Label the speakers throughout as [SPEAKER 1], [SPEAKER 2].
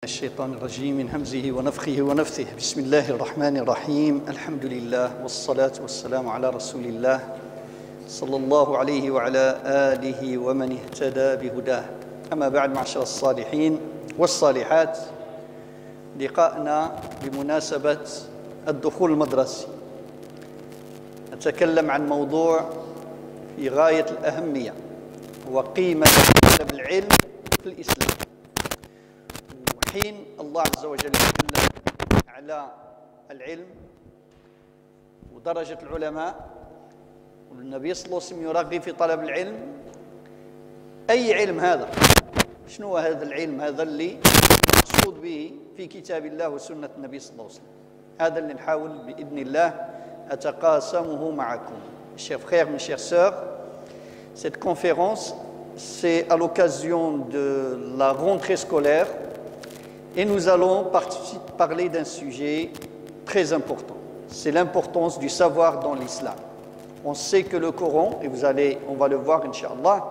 [SPEAKER 1] الشيطان الرجيم من همزه ونفخه ونفثه بسم الله الرحمن الرحيم الحمد لله والصلاة والسلام على رسول الله صلى الله عليه وعلى آله ومن اهتدى بهداه أما بعد معشر الصالحين والصالحات لقاءنا بمناسبة الدخول المدرسي نتكلم عن موضوع في غاية الأهمية هو قيمة طلب العلم في الإسلام. وحين الله عز وجل يتكلم على العلم ودرجة العلماء والنبي صلى الله عليه وسلم يرغب في طلب العلم، أي علم هذا؟ شنو هذا العلم هذا اللي مقصود به في كتاب الله وسنة النبي صلى الله عليه وسلم؟ هذا اللي نحاول بإذن الله أتقاسمه معكم. Chers frères, mes chères sœurs, cette conférence, c'est à l'occasion de la rentrée scolaire et nous allons parler d'un sujet très important. C'est l'importance du savoir dans l'islam. On sait que le Coran, et on va le voir, Inch'Allah,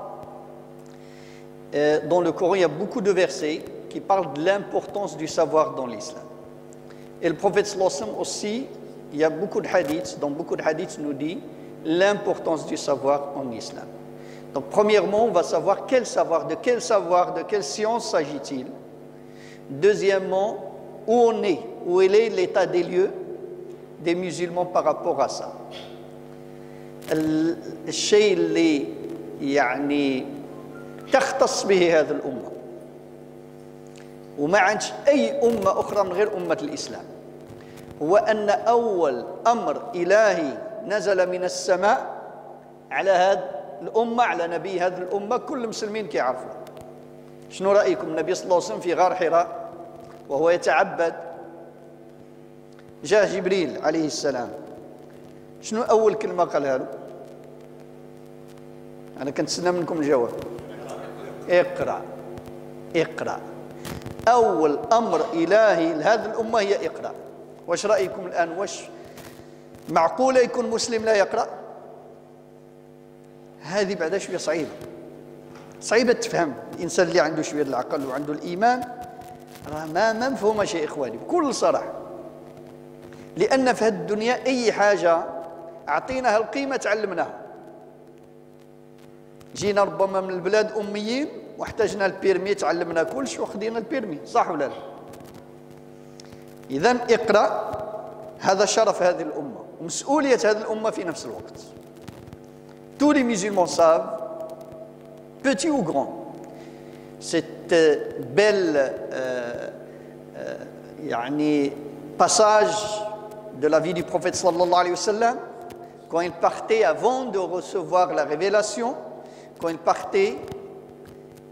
[SPEAKER 1] dans le Coran, il y a beaucoup de versets qui parlent de l'importance du savoir dans l'islam. Et le prophète sallallahu alayhi wa sallam aussi, il y a beaucoup de hadiths, dans beaucoup de hadiths nous dit l'importance du savoir en islam. Donc premièrement, on va savoir, de quelle science s'agit-il? Deuxièmement, où est l'état des lieux des musulmans par rapport à ça. الشيء اللي يعني تختص به هذه الأمة وما عندش أي أمة أخرى من غير أمة الإسلام هو أن أول أمر إلهي نزل من السماء على هذه الأمة على نبي هذه الأمة كل المسلمين كيعرفوا. شنو رأيكم؟ النبي صلى الله عليه وسلم في غار حراء وهو يتعبد جاء جبريل عليه السلام. شنو أول كلمة قالها له؟ أنا كنتسنى منكم الجواب. اقرأ اقرأ. أول أمر إلهي لهذه الأمة هي اقرأ. واش رأيكم الآن؟ واش معقولة يكون مسلم لا يقرأ؟ هذه بعد شوية صعيبة تفهم. الإنسان اللي عنده شوية العقل وعنده الإيمان راه ما مفهومة شيء إخواني بكل صراحة، لأن في هذه الدنيا أي حاجة أعطيناها القيمة تعلمناها. جينا ربما من البلاد أميين واحتاجنا البيرمي تعلمنا كلش وخدينا البيرمي، صح ولا لا؟ إذن اقرأ، هذا شرف هذه الأمة ومسؤولية هذه الأمة في نفس الوقت. Tous les musulmans savent, petits ou grands, cette belle passage de la vie du prophète sallallahu alayhi wa sallam, quand il partait avant de recevoir la révélation, quand il partait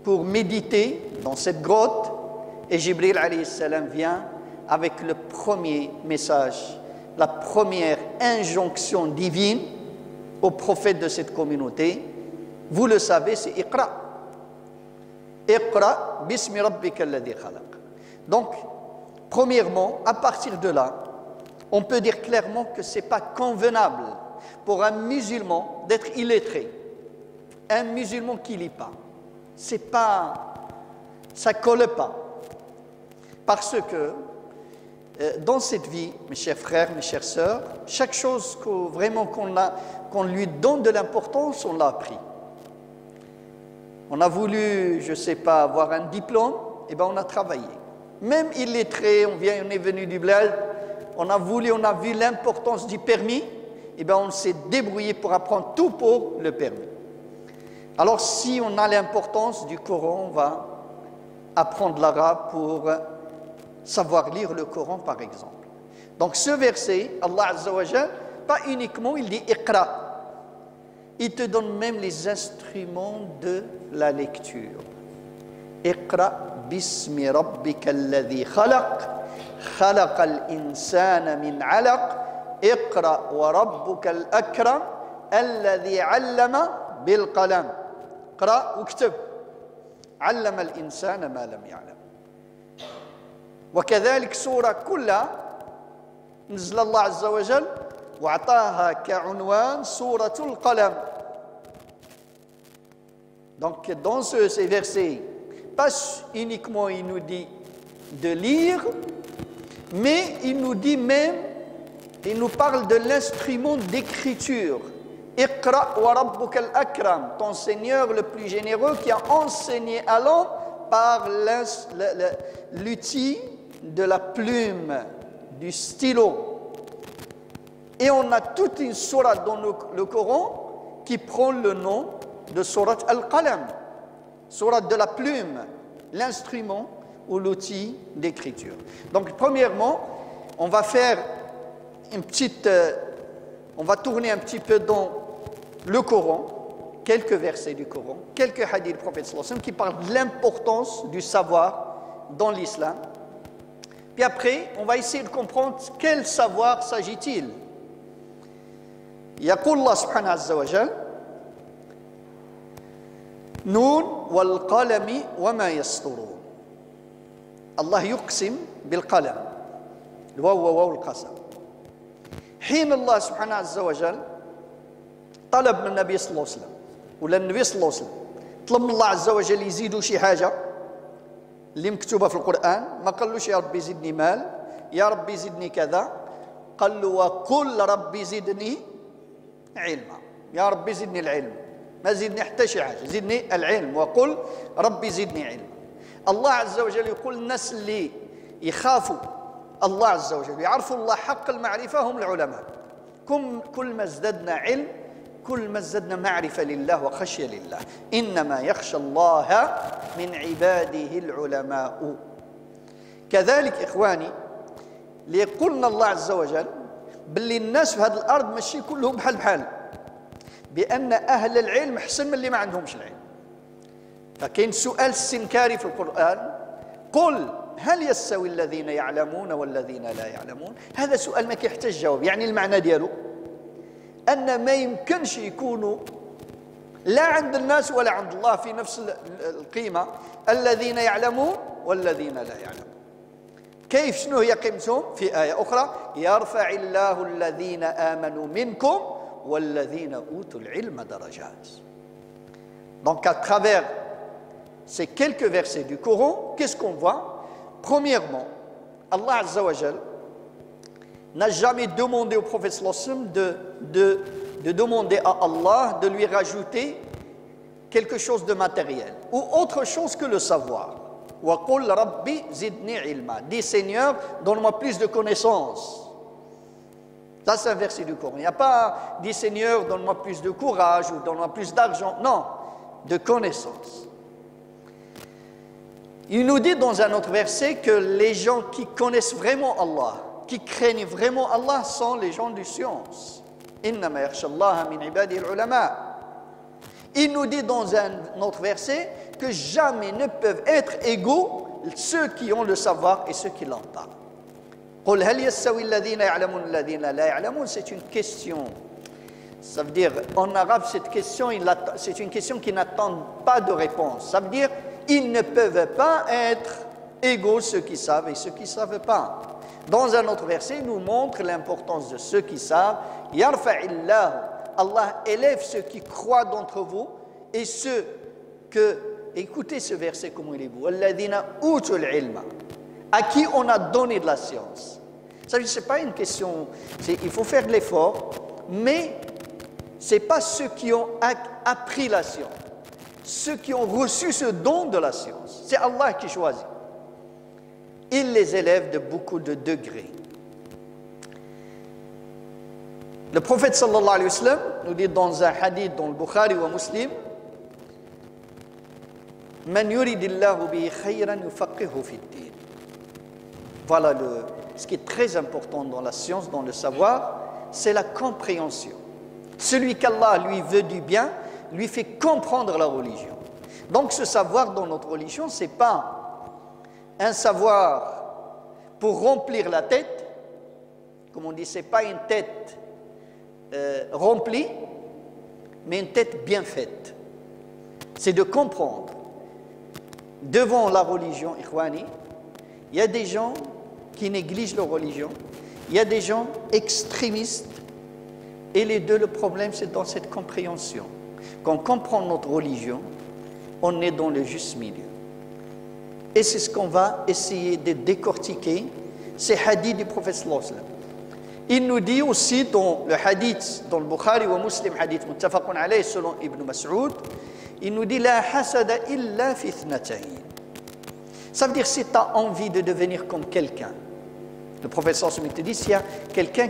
[SPEAKER 1] pour méditer dans cette grotte, et Jibril alayhi salam vient avec le premier message, la première injonction divine au prophète de cette communauté. Vous le savez, c'est Iqra. Iqra bismi rabbika alladhi khalaq. Donc, premièrement, à partir de là, on peut dire clairement que ce n'est pas convenable pour un musulman d'être illettré. Un musulman qui ne lit pas. Ça ne colle pas. Parce que dans cette vie, mes chers frères, mes chères sœurs, chaque chose qu'on lui donne de l'importance, on l'a appris. On a voulu, je ne sais pas, avoir un diplôme, et bien on a travaillé. Même illettré, on est venu du bled, on a vu l'importance du permis, et bien on s'est débrouillé pour apprendre tout pour le permis. Alors si on a l'importance du Coran, on va apprendre l'arabe pour savoir lire le Coran par exemple. Donc ce verset, Allah Azza wa Jal, pas uniquement il dit Iqra, il te donne même les instruments de la lecture. Iqra bismi rabbika alladhi khalaq, khalaqal insana min alaq, Iqra wa rabbuka al-akram, alladhi allama bil qalam. اقرأ واكتب علم الإنسان ما لم يعلم. وكذلك سورة كلها نزل الله عز وجل وأعطاها كعنوان سورة القلم. Donc dans ces versets, pas uniquement il nous dit de lire, mais il nous dit même, il nous parle de l'instrument d'écriture. Iqra wa rabbuka al-akram, ton Seigneur le plus généreux qui a enseigné à l'homme par l'outil de la plume, du stylo. Et on a toute une sourate dans le Coran qui prend le nom de sourate Al-Qalam, sourate de la plume, l'instrument ou l'outil d'écriture. Donc premièrement, on va faire on va tourner un petit peu dans le Coran, quelques versets du Coran, quelques hadiths du prophète sallallahu alayhi wa sallam qui parlent de l'importance du savoir dans l'islam. Puis après, on va essayer de comprendre quel savoir s'agit-il. يقول الله سبحانه عز وجل نون والقلم وما يسطرون. الله يقسم بالقلم، الواو وواو القسم. حين الله سبحانه عز وجل طلب من النبي صلى الله عليه وسلم ولا النبي صلى الله عليه وسلم طلب من الله عز وجل يزيدوا شي حاجة اللي مكتوبة في القرآن، ما قالوش يا ربي زدني مال، يا ربي زدني كذا، قال له وقل ربي زدني علما، يا ربي زدني العلم، ما زدني حتى شي حاجة، زدني العلم، وقل ربي زدني علما. الله عز وجل يقول الناس اللي يخافوا الله عز وجل يعرفوا الله حق المعرفة هم العلماء. كل ما ازددنا علم كل ما ازددنا معرفة لله وخشية لله. إنما يخشى الله من عباده العلماء. كذلك إخواني ليقولنا الله عز وجل باللي الناس في هذه الأرض ماشي كلهم بحال بأن أهل العلم أحسن من اللي ما عندهمش العلم. فكاين سؤال استنكاري في القرآن، قل هل يستوي الذين يعلمون والذين لا يعلمون؟ هذا سؤال ما كيحتاج جواب، يعني المعنى ديالو أن ما يمكنش يكونوا لا عند الناس ولا عند الله في نفس القيمة الذين يعلمون والذين لا يعلمون. كيف شنو هي قيمتهم؟ في آية أخرى يرفع الله الذين آمنوا منكم والذين أوتوا العلم درجات. Donc à travers ces quelques versets du Coran, qu'est-ce qu'on voit? Premièrement, Allah Azza wa Jal n'a jamais demandé au prophète sallallahu alayhi wa sallam de demander à Allah de lui rajouter quelque chose de matériel ou autre chose que le savoir. Wa qul rabbi zidni ilma. Dis Seigneur, donne-moi plus de connaissances. Ça c'est un verset du Coran. Il n'y a pas dit Seigneur, donne-moi plus de courage ou donne-moi plus d'argent. Non, de connaissances. Il nous dit dans un autre verset que les gens qui connaissent vraiment Allah, qui craignent vraiment Allah, sont les gens de science. Innama yakhsha Allah min ibadihi al-ulama. Il nous dit dans un autre verset que jamais ne peuvent être égaux ceux qui ont le savoir et ceux qui l'ont pas. قل هل يستوي الذين يعلمون الذين لا يعلمون. C'est une question. Ça veut dire, en arabe, cette question, c'est une question qui n'attend pas de réponse. Ça veut dire, ils ne peuvent pas être égaux ceux qui savent et ceux qui ne savent pas. Dans un autre verset, il nous montre l'importance de ceux qui savent. Yarfa'illahu. Allah élève ceux qui croient d'entre vous et ceux que, écoutez ce verset comment il est beau, alladhina utul ilma, à qui on a donné de la science. Ça veut dire, c'est pas une question, il faut faire de l'effort, mais c'est pas ceux qui ont appris la science, ceux qui ont reçu ce don de la science. C'est Allah qui choisit. Il les élève de beaucoup de degrés. Le prophète sallallahu alayhi wa sallam nous dit dans un hadith dans le Bukhari ou Muslim, Man yuridillahu bihi khayran yufaqihu fid-din. Voilà ce qui est très important dans la science, dans le savoir, c'est la compréhension. Celui qu'Allah lui veut du bien, lui fait comprendre la religion. Donc ce savoir dans notre religion, ce n'est pas un savoir pour remplir la tête, comme on dit, ce n'est pas une tête remplie, mais une tête bien faite. C'est de comprendre. Devant la religion, Ikhwani, il y a des gens qui négligent leur religion, il y a des gens extrémistes, et les deux, le problème, c'est dans cette compréhension. Quand on comprend notre religion, on est dans le juste milieu. Et c'est ce qu'on va essayer de décortiquer, ces hadiths du prophète sallallahu alayhi wa sallam. Il nous dit aussi dans le hadith, dans le Bukhari ou Muslim, hadith muttafaqun alayhi selon Ibn Mas'ud, il nous dit la hasada illa fi ithnatayn. Ça veut dire si tu as envie de devenir comme quelqu'un. Le prophète sallallahu alayhi wa sallam te dit s'il y a quelqu'un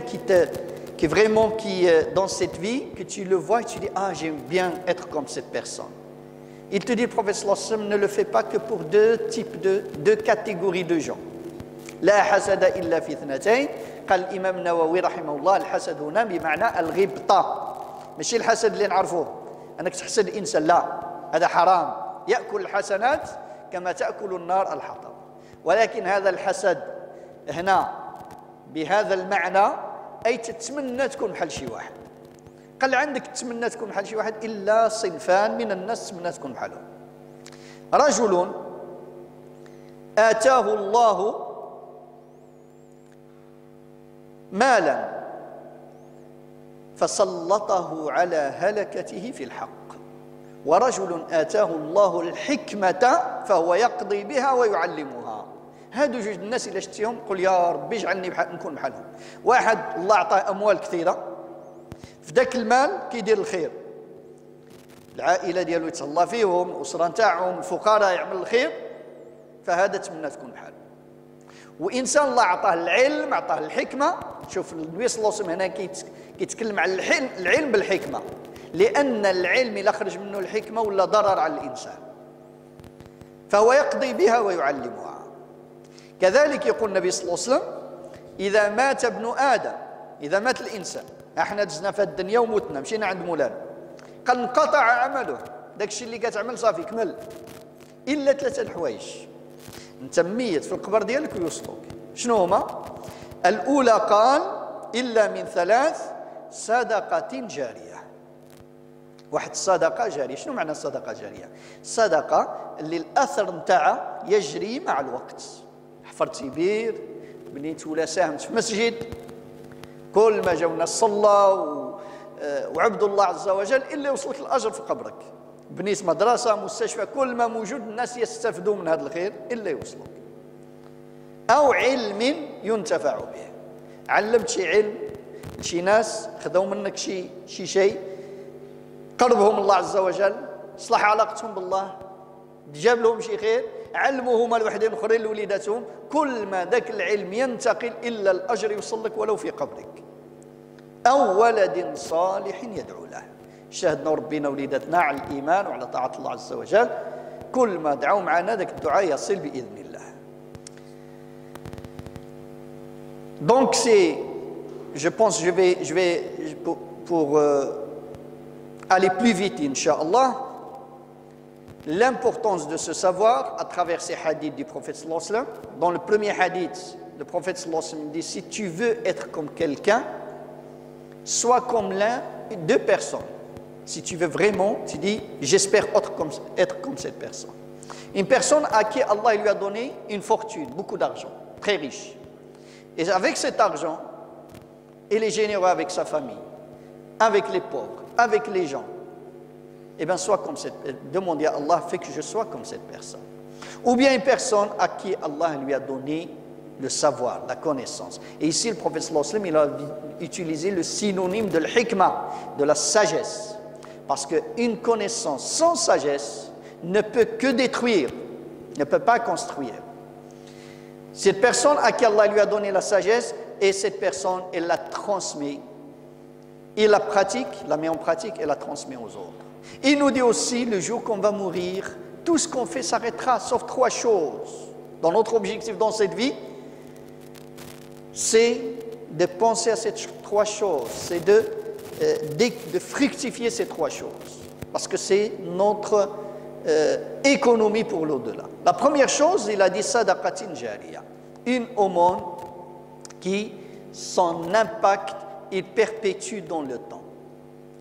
[SPEAKER 1] qui vraiment dans cette vie, que tu le vois et tu dis ah j'aime bien être comme cette personne. Il te dit le prophète sallallahu alayhi wa sallam ne le fait pas que pour deux catégories de gens. La hasada illa fi ithnatayn. قال الإمام النووي رحمه الله الحسد هنا بمعنى الغبطة ماشي الحسد اللي نعرفوه أنك تحسد الإنسان لا هذا حرام يأكل الحسنات كما تأكل النار الحطب ولكن هذا الحسد هنا بهذا المعنى أي تتمنى تكون بحال شي واحد قال عندك تتمنى تكون بحال شي واحد إلا صنفان من الناس تتمنى تكون بحالهم رجل آتاه الله مالا فسلطه على هلكته في الحق ورجل آتاه الله الحكمة فهو يقضي بها ويعلمها هادو جوج الناس إلا شتيهم قل يا ربي اجعلني نكون بحالهم واحد الله عطاه أموال كثيرة في ذاك المال كيدير الخير العائلة ديالو يتهلا فيهم الأسرة نتاعهم الفقراء يعمل الخير فهذا تمنى تكون بحاله وإنسان الله عطاه العلم عطاه الحكمة شوف النبي صلى الله عليه وسلم هنا كيتكلم عن العلم بالحكمة لأن العلم إلا خرج منه الحكمة ولا ضرر على الإنسان فهو يقضي بها ويعلمها كذلك يقول النبي صلى الله عليه وسلم إذا مات ابن آدم إذا مات الإنسان احنا دزنا في الدنيا ومتنا مشينا عند مولانا قال انقطع عمله داك الشيء اللي كتعمل صافي كمل إلا ثلاثة الحوايج انت ميت في القبر ديالك ويوصلوك شنو هما الأولى قال إلا من ثلاث صدقة جارية واحد الصدقة جارية شنو معنى الصدقة جارية الصدقة اللي الأثر نتاعها يجري مع الوقت حفرتي بير بنيت ولا ساهمت في مسجد كل ما جاو الناس صلى وعبدوا الله عز وجل إلا يوصلك الأجر في قبرك بنيت مدرسة مستشفى كل ما موجود الناس يستفدوا من هذا الخير إلا يوصلوك أو علم ينتفع به علمت شي علم لشي ناس خذوا منك شيء قربهم الله عز وجل صلح علاقتهم بالله جاب لهم شي خير علموهم الوحدين اخرين لوليداتهم كل ما ذاك العلم ينتقل إلا الأجر يوصل لك ولو في قبرك أو ولد صالح يدعو له شاهدنا ربنا وليداتنا على الإيمان وعلى طاعة الله عز وجل كل ما دعوا معنا ذاك الدعاء يصل بإذن الله donc c'est je pense je vais pour aller plus vite Inch'Allah l'importance de ce savoir à travers ces hadiths du prophète sallallahu alayhi wa sallam. Dans le premier hadith, le prophète sallallahu alayhi wa sallam dit si tu veux être comme quelqu'un, sois comme deux personnes. Si tu veux vraiment, tu dis j'espère être comme cette personne. Une personne à qui Allah lui a donné une fortune, beaucoup d'argent, très riche. Et avec cet argent, il est généreux avec sa famille, avec les pauvres, avec les gens. Eh bien, sois comme demandez à Allah, fais que je sois comme cette personne. Ou bien une personne à qui Allah lui a donné le savoir, la connaissance. Et ici, le prophète sallallahu alayhi wa sallam, il a utilisé le synonyme de l'hikmah, de la sagesse. Parce qu'une connaissance sans sagesse ne peut que détruire, ne peut pas construire. Cette personne à qui Allah lui a donné la sagesse, et cette personne, elle la transmet. Il la pratique, la met en pratique et la transmet aux autres. Il nous dit aussi, le jour qu'on va mourir, tout ce qu'on fait s'arrêtera, sauf trois choses. Dans notre objectif dans cette vie, c'est de penser à ces trois choses, c'est de fructifier ces trois choses. Parce que c'est notre économie pour l'au-delà. La première chose, il a dit sadaqatin jariya, une aumône qui, son impact, il perpétue dans le temps.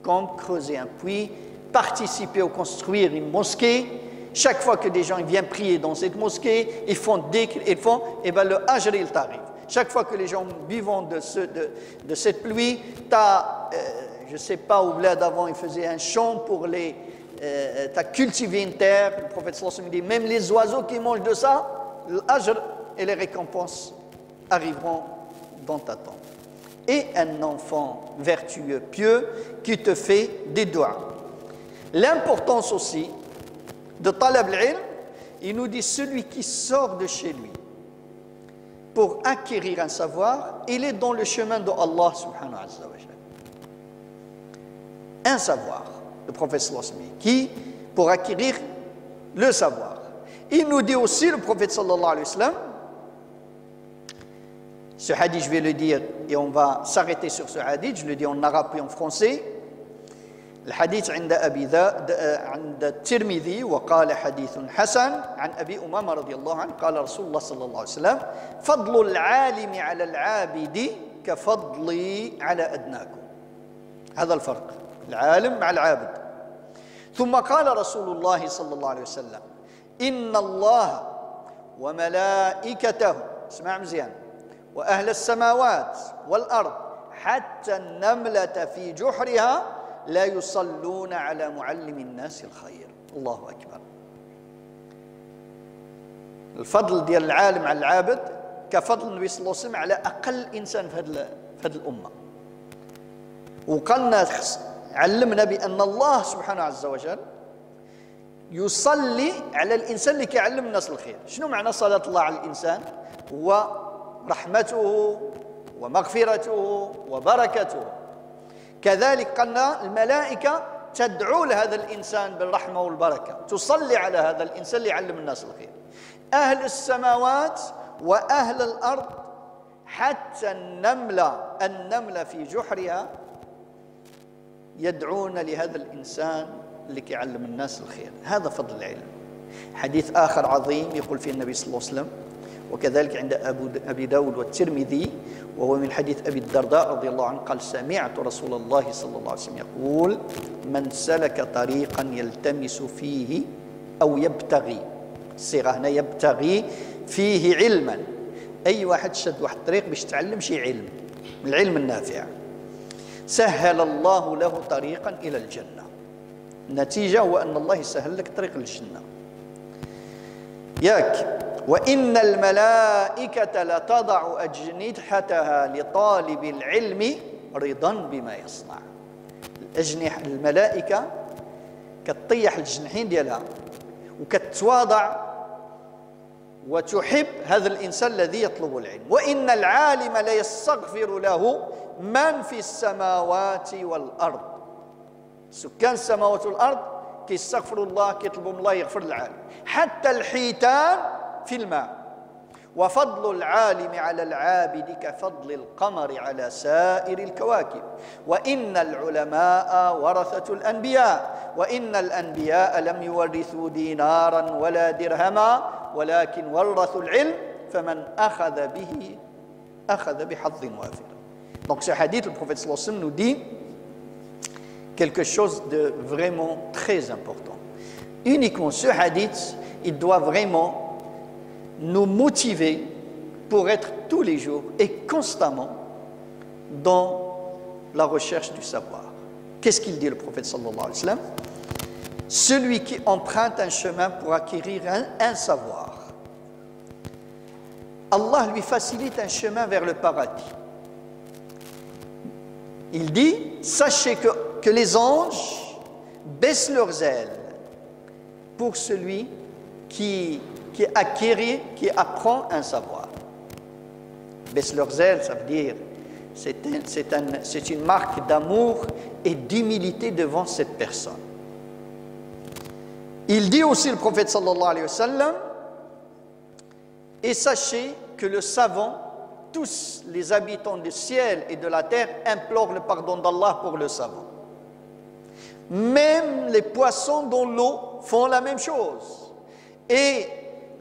[SPEAKER 1] Comme creuser un puits, participer à construire une mosquée. Chaque fois que des gens viennent prier dans cette mosquée, ils font, et bien le ajr il t'arrive. Chaque fois que les gens vivant de cette pluie, je ne sais pas, au bled avant, ils faisaient un champ pour les tu as cultivé une terre, le prophète sallallahu alayhi wa sallam dit, même les oiseaux qui mangent de ça, l'ajr et les récompenses arriveront dans ta tombe. Et un enfant vertueux, pieux, qui te fait des doigts. L'importance aussi de talab al-ilm, il nous dit celui qui sort de chez lui pour acquérir un savoir, il est dans le chemin de Allah subhanahu wa ta'ala. Un savoir, le prophète sallallahu alayhi wa sallam, qui pour acquérir le savoir. Il nous dit aussi, le prophète sallallahu alayhi wa sallam, ce hadith, je vais le dire et on va s'arrêter sur ce hadith, je le dis en arabe et en français. الحديث عند عند الترمذي وقال حديث حسن عن أبي أمامة رضي الله عنه قال رسول الله صلى الله عليه وسلم فضل العالم على العابد كفضلي على أدناكم. هذا الفرق، العالم مع العابد. ثم قال رسول الله صلى الله عليه وسلم إن الله وملائكته، اسمع مزيان، وأهل السماوات والأرض حتى النملة في جحرها لا يصلون على معلم الناس الخير. الله أكبر. الفضل ديال العالم على العابد كفضل النبي صلى الله عليه وسلم على أقل إنسان في هذه الأمة. وقالنا علمنا بأن الله سبحانه عز وجل يصلي على الإنسان اللي كيعلم الناس الخير. شنو معنى صلاة الله على الإنسان؟ هو رحمته ومغفرته وبركته. كذلك قلنا الملائكة تدعو لهذا الإنسان بالرحمة والبركة، تصلي على هذا الإنسان اللي يعلم الناس الخير. أهل السماوات وأهل الأرض حتى النملة في جحرها يدعون لهذا الإنسان اللي يعلم الناس الخير. هذا فضل العلم. حديث آخر عظيم يقول فيه النبي صلى الله عليه وسلم، وكذلك عند أبي داود والترمذي، وهو من حديث أبي الدرداء رضي الله عنه قال سمعت رسول الله صلى الله عليه وسلم يقول من سلك طريقا يلتمس فيه أو يبتغي، الصيغة هنا يبتغي فيه علما، أي واحد شد واحد الطريق باش يتعلم شي علم، العلم النافع، سهل الله له طريقا إلى الجنة. النتيجة هو أن الله يسهل لك طريق للجنة. ياك وإن الملائكة لتضع أجنحتها لطالب العلم رضا بما يصنع. الأجنحة الملائكة كتطيح الجنحين ديالها وكتواضع وتحب هذا الإنسان الذي يطلب العلم. وإن العالم ليستغفر له من في السماوات والأرض، سكان السماوات والأرض كيستغفروا الله، كيطلبوا الله يغفر العالم، حتى الحيتان في الماء. وفضل العالم على العابد كفضل القمر على سائر الكواكب. وإن العلماء ورثة الأنبياء، وإن الأنبياء لم يورثوا دينارا ولا درهما ولكن ورثوا العلم فمن أخذ به أخذ بحظ وافر. Donc ce hadith, le prophète sallallahu alayhi wa sallam nous dit quelque chose de vraiment très important. Uniquement ce hadith, il doit vraiment nous motiver pour être tous les jours et constamment dans la recherche du savoir. Qu'est-ce qu'il dit le prophète sallallahu alayhi wa sallam? Celui qui emprunte un chemin pour acquérir un savoir, Allah lui facilite un chemin vers le paradis. Il dit, sachez que les anges baissent leurs ailes pour celui qui acquiert, qui apprend un savoir. Baissent leurs ailes, ça veut dire c'est une marque d'amour et d'humilité devant cette personne. Il dit aussi le prophète sallallahu alayhi wa sallam, et sachez que le savant, tous les habitants du ciel et de la terre implorent le pardon d'Allah pour le savant. Même les poissons dans l'eau font la même chose. Et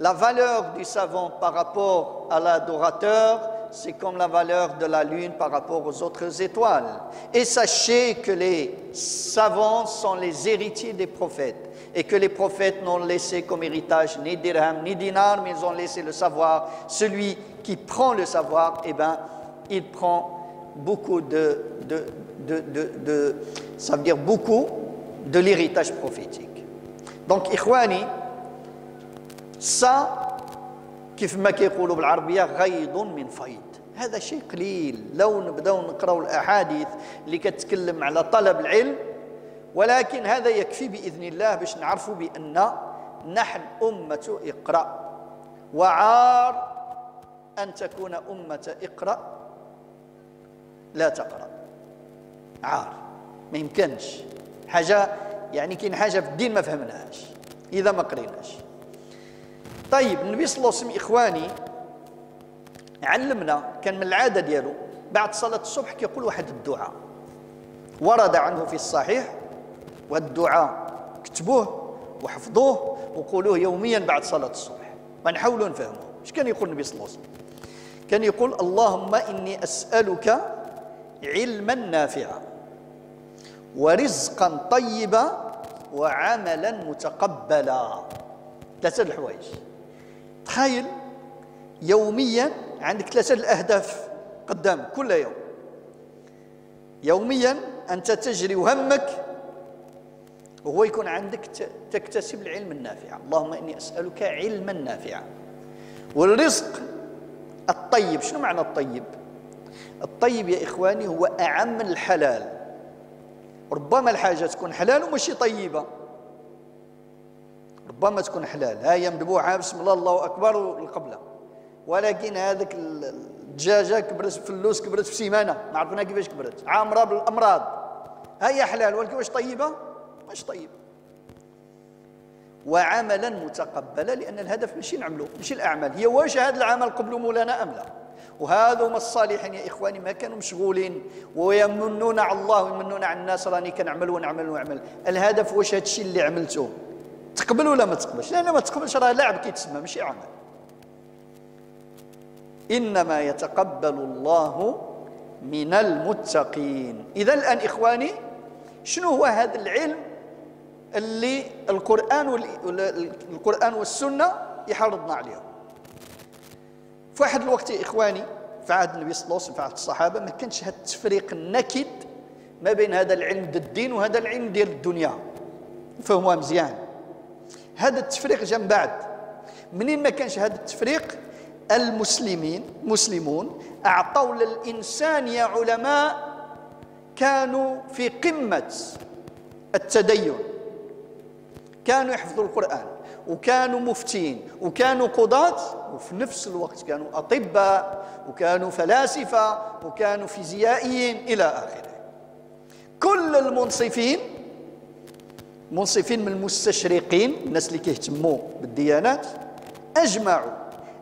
[SPEAKER 1] la valeur du savant par rapport à l'adorateur, c'est comme la valeur de la lune par rapport aux autres étoiles. Et sachez que les savants sont les héritiers des prophètes et que les prophètes n'ont laissé comme héritage ni dirham ni dinar, mais ils ont laissé le savoir. Celui qui prend le savoir, eh ben, il prend beaucoup ça veut dire beaucoup de l'héritage prophétique. دونك إخواني، كيف ما كيقولوا بالعربية غيض من فيض. هذا شيء قليل لو نبداو نقراو الأحاديث اللي كتكلم على طلب العلم، ولكن هذا يكفي بإذن الله باش نعرفوا بأن نحن أمة اقرأ، وعار أن تكون أمة اقرأ لا تقرأ. عار، ما يمكنش. حاجة يعني كاين حاجة في الدين ما فهمناهاش إذا ما قريناش. طيب النبي صلى الله عليه وسلم إخواني علمنا، كان من العادة ديالو بعد صلاة الصبح كيقول واحد الدعاء ورد عنه في الصحيح، والدعاء كتبوه وحفظوه وقولوه يوميا بعد صلاة الصبح، ونحاولوا نفهموه. اش كان يقول النبي صلى الله عليه وسلم؟ كان يقول: اللهم إني أسألك علما نافعا ورزقا طيبا وعملا متقبلا. ثلاثة الحوايج. تخيل يوميا عندك ثلاثة الأهداف قدامك كل يوم. يوميا أنت تجري وهمك وهو يكون عندك تكتسب العلم النافع. اللهم إني أسألك علما نافعا. والرزق الطيب. شنو معنى الطيب؟ الطيب يا إخواني هو أعم الحلال. ربما الحاجة تكون حلال وماشي طيبة، ربما تكون حلال، هاي مذبوحة بسم الله الله أكبر والقبلة، ولكن هذاك الدجاجة كبرت في فلوس، كبرت في سيمانة، ما عرفنا كيفاش كبرت، عامرة بالأمراض، هي حلال ولكن واش طيبة؟ مش طيبة. وعملا متقبلا، لأن الهدف ماشي نعملو، ماشي الأعمال، هي واش هذا العمل قبل مولانا أم لا. وهذا هما الصالحين يا إخواني، ما كانوا مشغولين ويمنون على الله ويمنون على الناس راني كنعمل ونعمل ونعمل. الهدف واش هذا الشيء اللي عملته تقبل ولا ما تقبلش؟ لأن ما تقبلش راه لعب كيتسمى ماشي عمل. إنما يتقبل الله من المتقين. إذا الآن إخواني، شنو هو هذا العلم اللي القرآن والسنة يحرضنا عليه؟ في واحد الوقت يا إخواني في عهد النبي صلى الله عليه وسلم، في عهد الصحابة، ما كانش هذا التفريق النكد ما بين هذا العلم ديال الدين وهذا العلم ديال الدنيا. فهموها مزيان. هذا التفريق جا من بعد. منين ما كانش هذا التفريق، المسلمون أعطوا للإنسان يا علماء كانوا في قمة التدين، كانوا يحفظوا القرآن وكانوا مفتين وكانوا قضاة، وفي نفس الوقت كانوا أطباء وكانوا فلاسفة وكانوا فيزيائيين إلى آخره. كل المنصفين من المستشرقين، الناس اللي كيهتموا بالديانات، أجمعوا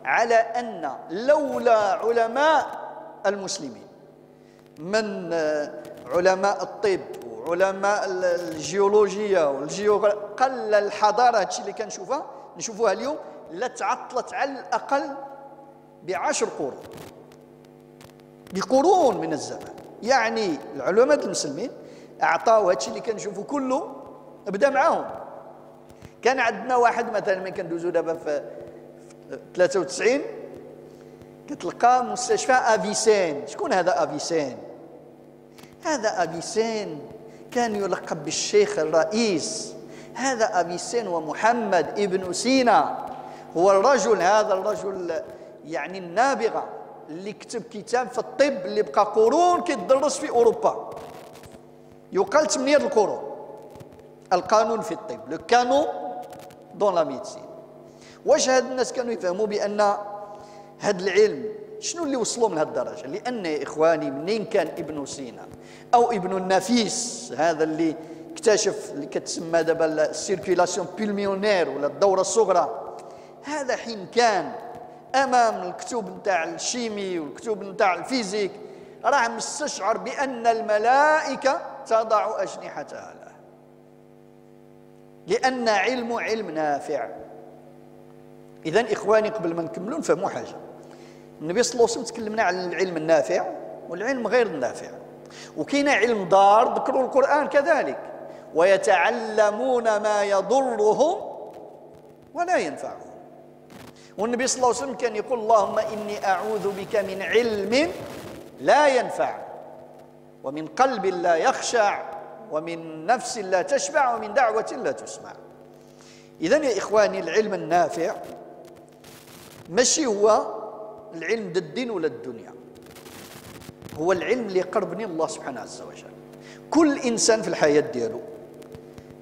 [SPEAKER 1] على أن لولا علماء المسلمين من علماء الطب وعلماء الجيولوجيا قل الحضارة، هادشي اللي نشوفوها اليوم، لتعطلت على الأقل ب10 قرون، بقرون من الزمان. يعني العلماء المسلمين أعطاو هادشي اللي كنشوفو كله بدا معاهم. كان عندنا واحد مثلا من كندوزو دابا في 93 كتلقى مستشفى أفيسين. شكون هذا أفيسين؟ هذا أفيسين كان يلقب بالشيخ الرئيس. هذا أفيسين ومحمد ابن سينا هو الرجل، هذا الرجل يعني النابغة اللي كتب كتاب في الطب اللي بقى قرون كيدرس في أوروبا، يقال 8 القرون. القانون في الطب، لو كانون دون لا ميديسين. واش هاد الناس كانوا يفهموا بأن هاد العلم شنو اللي وصلوا من هاد الدرجة؟ لأن يا إخواني منين كان ابن سينا أو ابن النفيس، هذا اللي اكتشف اللي كتسمى دابا السيركيلاسيون بولميونير ولا الدورة الصغرى، هذا حين كان أمام الكتب نتاع الشيمي والكتب نتاع الفيزيك راه مستشعر بأن الملائكة تضع أجنحتها له، لأن علم نافع. إذن إخواني قبل ما نكملوا نفهموا حاجة. النبي صلى الله عليه وسلم تكلمنا عن العلم النافع والعلم غير النافع، وكاين علم ضار ذكروا القرآن كذلك، ويتعلمون ما يضرهم ولا ينفعهم. والنبي صلى الله عليه وسلم كان يقول: اللهم إني أعوذ بك من علم لا ينفع ومن قلب لا يخشع ومن نفس لا تشبع ومن دعوة لا تسمع. إذن يا إخواني العلم النافع ماشي هو العلم دا الدين ولا الدنيا، هو العلم اللي يقربني الله سبحانه عز وجل. كل إنسان في الحياة ديالو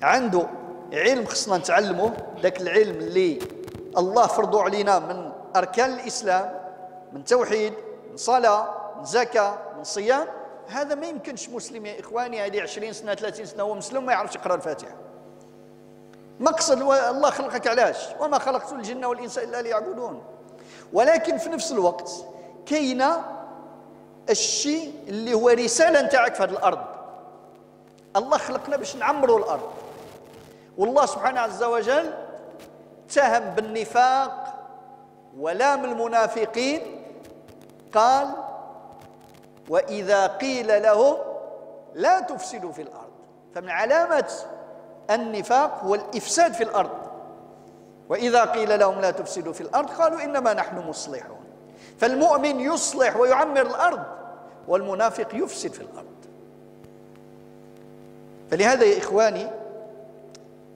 [SPEAKER 1] عنده علم خصنا نتعلمه، ذاك العلم اللي الله فرضوا علينا من أركان الإسلام، من توحيد، من صلاة، من زكاة، من صيام. هذا ما يمكنش مسلم يا إخواني هذه 20 سنة 30 سنة هو مسلم ما يعرفش يقرأ الفاتحة. مقصد الله خلقك علاش؟ وما خلقت الجن والإنس إلا ليعبدون. ولكن في نفس الوقت كاينه الشيء اللي هو رسالة نتاعك في هذه الأرض. الله خلقنا باش نعمروا الأرض، والله سبحانه عز وجل اتهم بالنفاق ولام المنافقين، قال وإذا قيل لهم لا تفسدوا في الأرض. فمن علامة النفاق هو الإفساد في الأرض. وإذا قيل لهم لا تفسدوا في الأرض قالوا إنما نحن مصلحون. فالمؤمن يصلح ويعمر الأرض، والمنافق يفسد في الأرض. فلهذا يا إخواني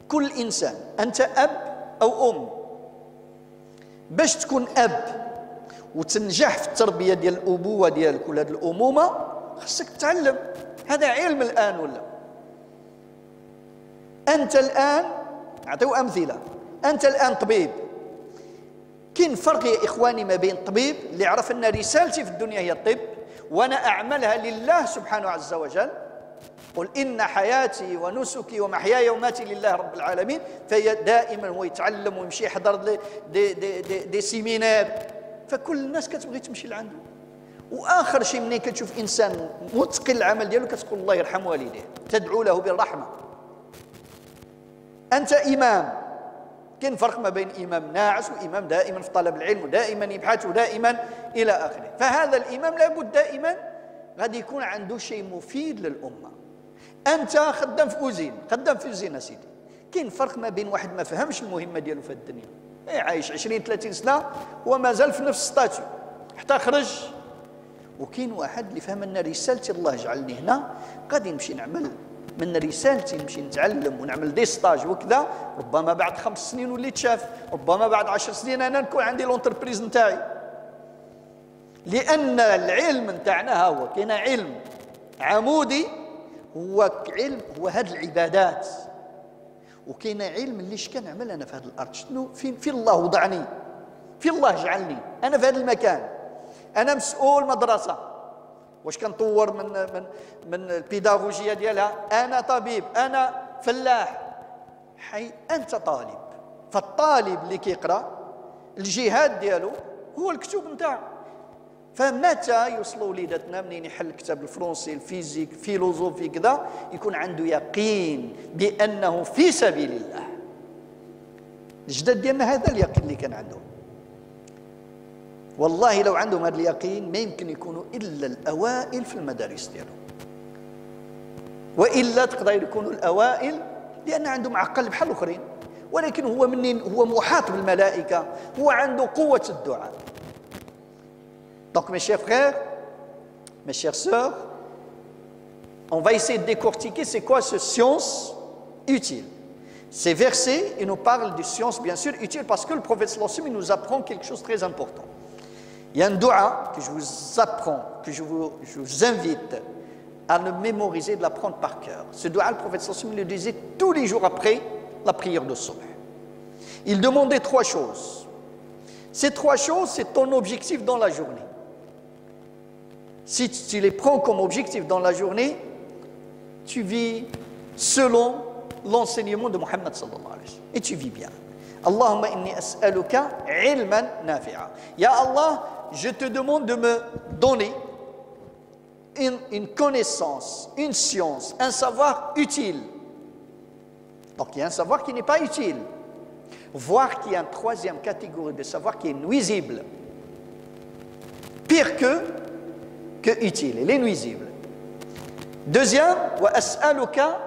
[SPEAKER 1] كل إنسان، أنت أب أو أم، باش تكون أب وتنجح في التربية ديال الأبوة ديالك ولا الأمومة خصك تتعلم. هذا علم الآن. ولا أنت الآن أعطيو أمثلة، أنت الآن طبيب، كاين فرق يا إخواني ما بين طبيب اللي عرف أن رسالتي في الدنيا هي الطب وأنا أعملها لله سبحانه عز وجل، قل إن حياتي ونسكي ومحياي وماتي لله رب العالمين، فهي دائما هو يتعلم ويمشي يحضر دي سيمينار، فكل الناس كتبغي تمشي لعنده. وآخر شيء منين كتشوف إنسان متقن العمل ديالو كتقول الله يرحم والديه، تدعو له بالرحمة. أنت إمام، كاين فرق ما بين إمام ناعس وإمام دائما في طلب العلم ودائما يبحث ودائما إلى آخره. فهذا الإمام لابد دائما غادي يكون عنده شيء مفيد للأمة. أنت خدام في أوزين، خدام في أوزين أسيدي، كاين فرق ما بين واحد ما فهمش المهمة ديالو في الدنيا، عايش 20 30 سنة وما زال في نفس الستاتيو حتى خرج، وكاين واحد اللي فهم أن رسالتي الله جعلني هنا غادي نمشي نعمل من رسالتي، نمشي نتعلم ونعمل دي ستاج وكذا، ربما بعد 5 سنين وليت شاف، ربما بعد 10 سنين أنا نكون عندي لونتربريز نتاعي. لأن العلم نتاعنا ها هو كاين علم عمودي هو علم هو هاد العبادات، وكاين علم اللي اش كنعمل انا في هذه الارض، شنو فين الله وضعني، فين الله جعلني انا في هذا المكان. انا مسؤول مدرسه، واش كنطور من البيداغوجيه ديالها، انا طبيب، انا فلاح، حي انت طالب. فالطالب اللي كيقرا الجهاد ديالو هو الكتب نتاعو. فمتى يوصلوا وليداتنا منين يحل الكتاب الفرنسي الفيزيك فيلوزوفي كذا يكون عنده يقين بأنه في سبيل الله. الجداد ديالنا هذا اليقين اللي كان عندهم، والله لو عندهم هذا اليقين ما يمكن يكونوا إلا الأوائل في المدارس ديالهم، وإلا تقدر يكونوا الأوائل لأن عندهم عقل بحال الآخرين، ولكن هو منين هو محاط بالملائكة، هو عنده قوة الدعاء. Donc mes chers frères, mes chères sœurs, on va essayer de décortiquer c'est quoi ce science utile. Ces versets, ils nous parlent de science bien sûr utile parce que le prophète sallallahu alayhi wa sallam nous apprend quelque chose de très important. Il y a un dua que je vous apprends, que je vous invite à le mémoriser, de l'apprendre par cœur. Ce dua, le prophète sallallahu alayhi wa sallam le disait tous les jours après la prière de subh. Il demandait 3 choses. Ces 3 choses, c'est ton objectif dans la journée. Si tu les prends comme objectif dans la journée, tu vis selon l'enseignement de Mohammed sallallahu alayhi wa sallam. Et tu vis bien. Allahumma inni as'aluka ilman nafi'a. Ya Allah, je te demande de me donner une connaissance, une science, un savoir utile. Donc il y a un savoir qui n'est pas utile. Voire qu'il y a une 3e catégorie de savoir qui est nuisible. Pire que utile, il est nuisible. 2e, wa as'aluka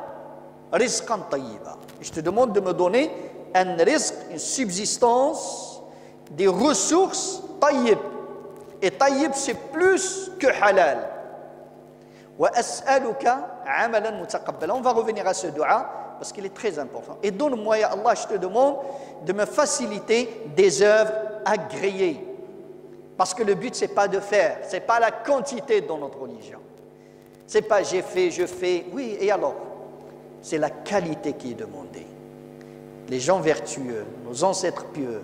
[SPEAKER 1] rizqan tayyiba. Je te demande de me donner un rizq, une subsistance, des ressources tayyib. Et tayyib c'est plus que halal. Wa as'aluka amalan mutaqabbala. On va revenir à ce dua. parce qu'il est très important. Et donne-moi, ya Allah, je te demande de me faciliter des œuvres agréées. Parce que le but, ce n'est pas de faire, ce n'est pas la quantité dans notre religion. Ce n'est pas j'ai fait, je fais. Oui, et alors? C'est la qualité qui est demandée. Les gens vertueux, nos ancêtres pieux,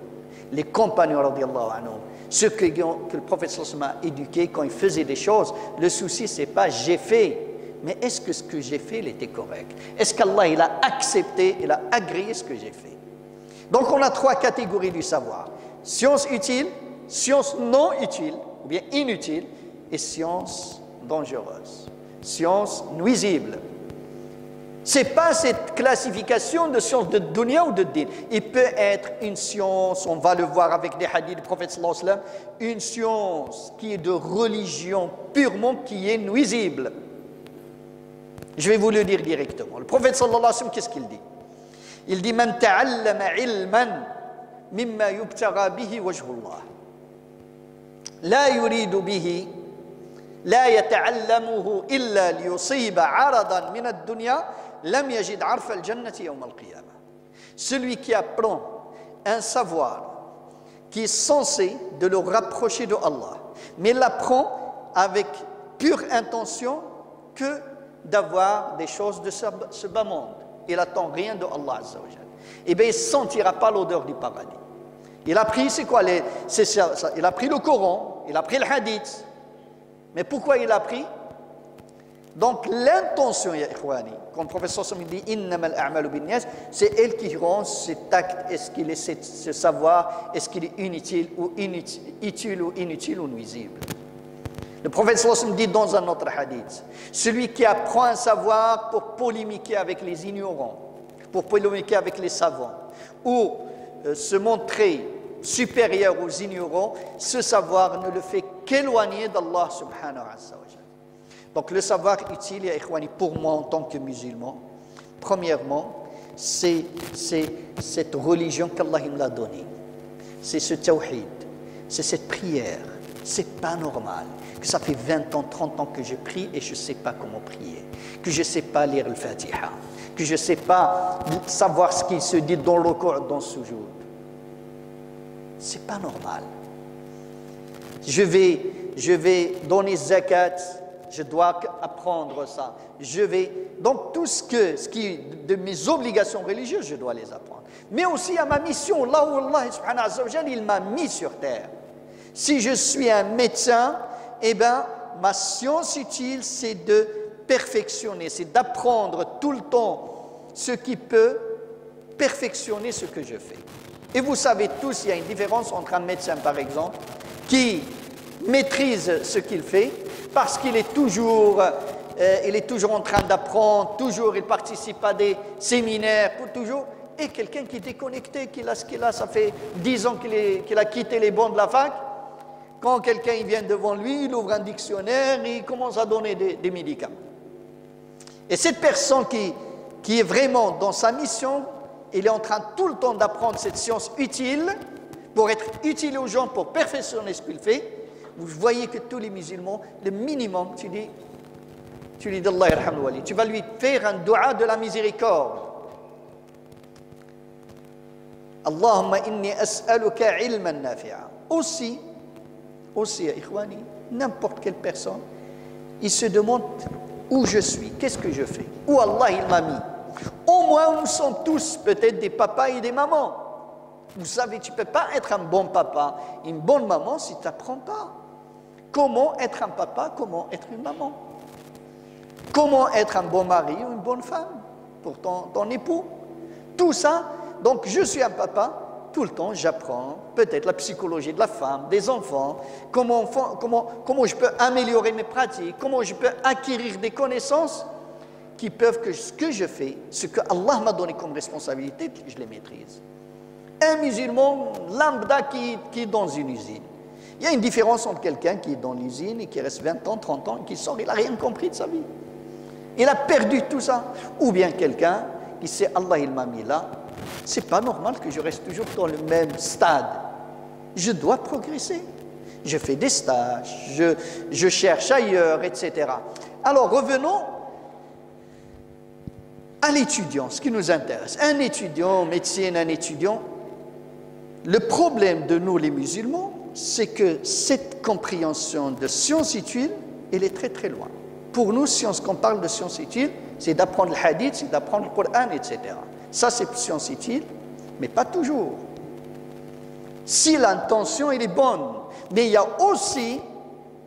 [SPEAKER 1] les compagnons, radiallahu anhum, ceux que le prophète sallallahu alayhi wa sallam a éduqués quand ils faisaient des choses, le souci, ce n'est pas j'ai fait, mais est-ce que ce que j'ai fait, il était correct? Est-ce qu'Allah, il a accepté, il a agréé ce que j'ai fait? Donc, on a 3 catégories du savoir. Science utile, science non utile, ou bien inutile, et science dangereuse. Science nuisible. Ce n'est pas cette classification de science de dunya ou de din. Il peut être une science, on va le voir avec des hadiths du prophète sallallahu alayhi wa sallam, une science qui est de religion purement, qui est nuisible. Je vais vous le dire directement. Le prophète sallallahu alayhi wa sallam, qu'est-ce qu'il dit? Il dit « Man ta'allama ilman mimma yubtagha bihi wajhullah. La yuridu bihi, la yata'allamuhu illa liyusiba aradan min ad-dunya. Lam yajid arfa al-jannati yawm al-qiyamah. » Celui qui apprend un savoir qui est censé de le rapprocher de Allah, mais l'apprend avec pure intention que d'avoir des choses de ce bas monde. Il n'attend rien de Allah Azza wa Jalla. Eh bien, il ne sentira pas l'odeur du paradis. Il a pris, c'est quoi il a pris le Coran, il a pris le hadith. Mais pourquoi il a pris? Donc l'intention, ya ikhwani, quand le professeur Somme dit innamal a'malu binniyat, c'est elle qui rend cet acte, est-ce qu'il est ce savoir, est-ce qu'il est inutile ou inutile ou nuisible. Le prophète Somme dit dans un autre hadith, celui qui apprend un savoir pour polémiquer avec les ignorants, pour polémiquer avec les savants, ou se montrer supérieur aux ignorants, ce savoir ne le fait qu'éloigner d'Allah subhanahu wa ta'ala. Donc le savoir utile, ya ikhwani, pour moi en tant que musulman, premièrement, c'est cette religion qu'Allah me l'a donnée. C'est ce tawhid, c'est cette prière. C'est pas normal que ça fait 20 ans, 30 ans que je prie et je ne sais pas comment prier, que je ne sais pas lire le Fatiha, que je ne sais pas savoir ce qu'il se dit dans le Coran, dans le sujoud. C'est pas normal. Je vais donner zakat, je dois apprendre ça. Donc tout ce qui est de mes obligations religieuses, je dois les apprendre. Mais aussi à ma mission, là où Allah subhanahu wa ta'ala, il m'a mis sur terre. Si je suis un médecin, eh bien, ma science utile, c'est de perfectionner, c'est d'apprendre tout le temps ce qui peut perfectionner ce que je fais. Et vous savez tous, il y a une différence entre un médecin, par exemple, qui maîtrise ce qu'il fait, parce qu'il est toujours en train d'apprendre, toujours il participe à des séminaires, toujours, et quelqu'un qui est déconnecté, qui a ce qu'il a, ça fait 10 ans qu'il a quitté les bancs de la fac. Quand quelqu'un vient devant lui, il ouvre un dictionnaire et il commence à donner des médicaments. Et cette personne qui est vraiment dans sa mission, il est en train tout le temps d'apprendre cette science utile pour être utile aux gens, pour perfectionner ce qu'il fait. Vous voyez que tous les musulmans, le minimum, tu lui dis Allah yarhamu wali, tu vas lui faire un dua de la miséricorde. Allahumma inni as'aluka ilman nafi'a. Aussi, ya ikhwani, n'importe quelle personne, il se demande où je suis, qu'est-ce que je fais, où Allah il m'a mis. Au moins, nous sommes tous peut-être des papas et des mamans. Vous savez, tu ne peux pas être un bon papa, une bonne maman si tu n'apprends pas. Comment être un papa, comment être une maman. Comment être un bon mari ou une bonne femme pour ton époux. Tout ça, donc je suis un papa, tout le temps j'apprends peut-être la psychologie de la femme, des enfants, comment je peux améliorer mes pratiques, comment je peux acquérir des connaissances qui peuvent que ce que je fais, ce que Allah m'a donné comme responsabilité, je les maîtrise. Un musulman lambda qui est dans une usine. Il y a une différence entre quelqu'un qui est dans l'usine et qui reste 20 ans, 30 ans et qui sort, il n'a rien compris de sa vie. Il a perdu tout ça. Ou bien quelqu'un qui sait Allah il m'a mis là, c'est pas normal que je reste toujours dans le même stade. Je dois progresser. Je fais des stages, je cherche ailleurs, etc. Alors revenons à l'étudiant, ce qui nous intéresse. Un étudiant en médecine, un étudiant, le problème de nous les musulmans, c'est que cette compréhension de science utile, elle est très très loin. Pour nous, science, quand on parle de science utile, c'est d'apprendre le hadith, c'est d'apprendre le Coran, etc. Ça, c'est science utile, mais pas toujours. Si l'intention, elle est bonne. Mais il y a aussi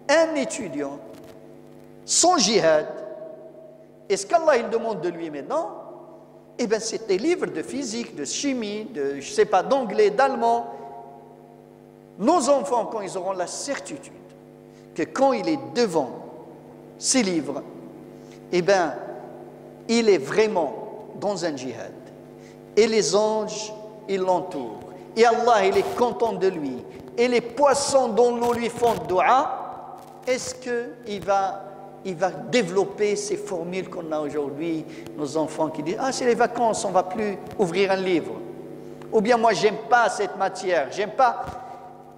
[SPEAKER 1] un étudiant, son jihad, et ce qu'Allah il demande de lui maintenant, eh bien, c'est des livres de physique, de chimie, de, je ne sais pas, d'anglais, d'allemand. Nos enfants, quand ils auront la certitude que quand il est devant ces livres, eh bien, il est vraiment dans un djihad. Et les anges, ils l'entourent. Et Allah, il est content de lui. Et les poissons dans l'eau lui font dua. Est-ce qu'il va développer ces formules qu'on a aujourd'hui, nos enfants qui disent « Ah, c'est les vacances, on ne va plus ouvrir un livre. » Ou bien « Moi, j'aime pas cette matière, j'aime pas. »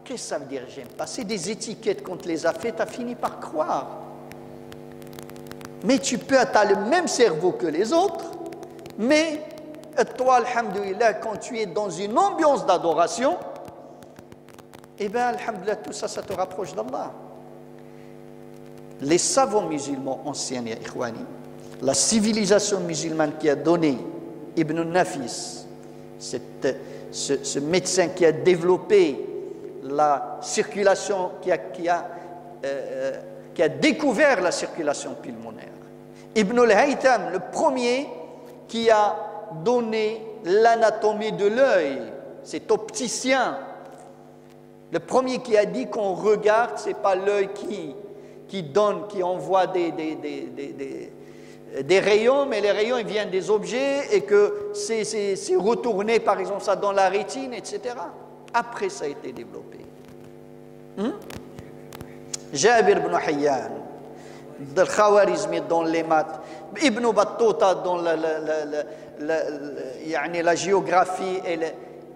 [SPEAKER 1] Qu'est-ce que ça veut dire « j'aime pas » C'est des étiquettes qu'on te les a fait, tu as fini par croire. Mais tu as le même cerveau que les autres, mais toi, alhamdoulilah, quand tu es dans une ambiance d'adoration, eh bien, alhamdoulilah, tout ça, ça te rapproche d'Allah. Les savants musulmans anciens, ya ikhwani, la civilisation musulmane qui a donné Ibn Nafis, ce médecin qui a développé la circulation, qui a découvert la circulation pulmonaire. Ibn al-Haytham, le premier qui a donné l'anatomie de l'œil, cet opticien, le premier qui a dit qu'on regarde, ce n'est pas l'œil qui donne, qui envoie des rayons, mais les rayons ils viennent des objets et que c'est retourné, par exemple, ça dans la rétine, etc. Après, ça a été développé. Jabir ibn Hayyan, de Khawarizmi dans les maths, Ibn Battuta dans la géographie.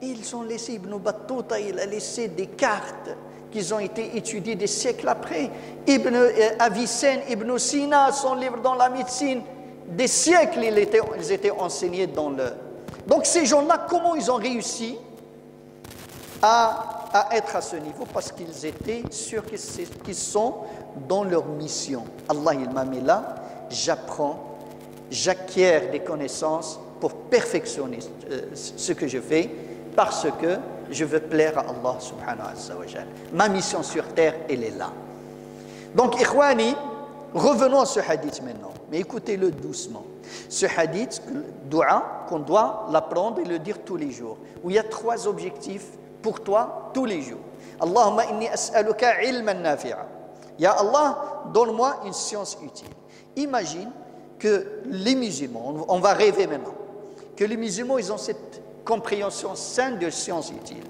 [SPEAKER 1] Ils ont laissé, Ibn Battuta, il a laissé des cartes qui ont été étudiées des siècles après. Ibn Avicenne, Ibn Sina, son livre dans la médecine, des siècles ils étaient enseignés dans le... Donc ces gens-là, comment ils ont réussi à être à ce niveau? Parce qu'ils étaient sûrs qu'ils sont dans leur mission. Allah, il m'a mis là, j'apprends, j'acquiers des connaissances pour perfectionner ce que je fais, parce que je veux plaire à Allah subhanahu wa ta'ala. Ma mission sur terre, elle est là. Donc, ikhwani, revenons à ce hadith maintenant, mais écoutez-le doucement. Ce hadith, dua, qu'on doit l'apprendre et le dire tous les jours, où il y a 3 objectifs pour toi tous les jours. Allahumma inni as'aluka ilman nafi'a. Ya Allah, donne-moi une science utile. Imagine que les musulmans, on va rêver maintenant, que les musulmans, ils ont cette compréhension saine de science utile.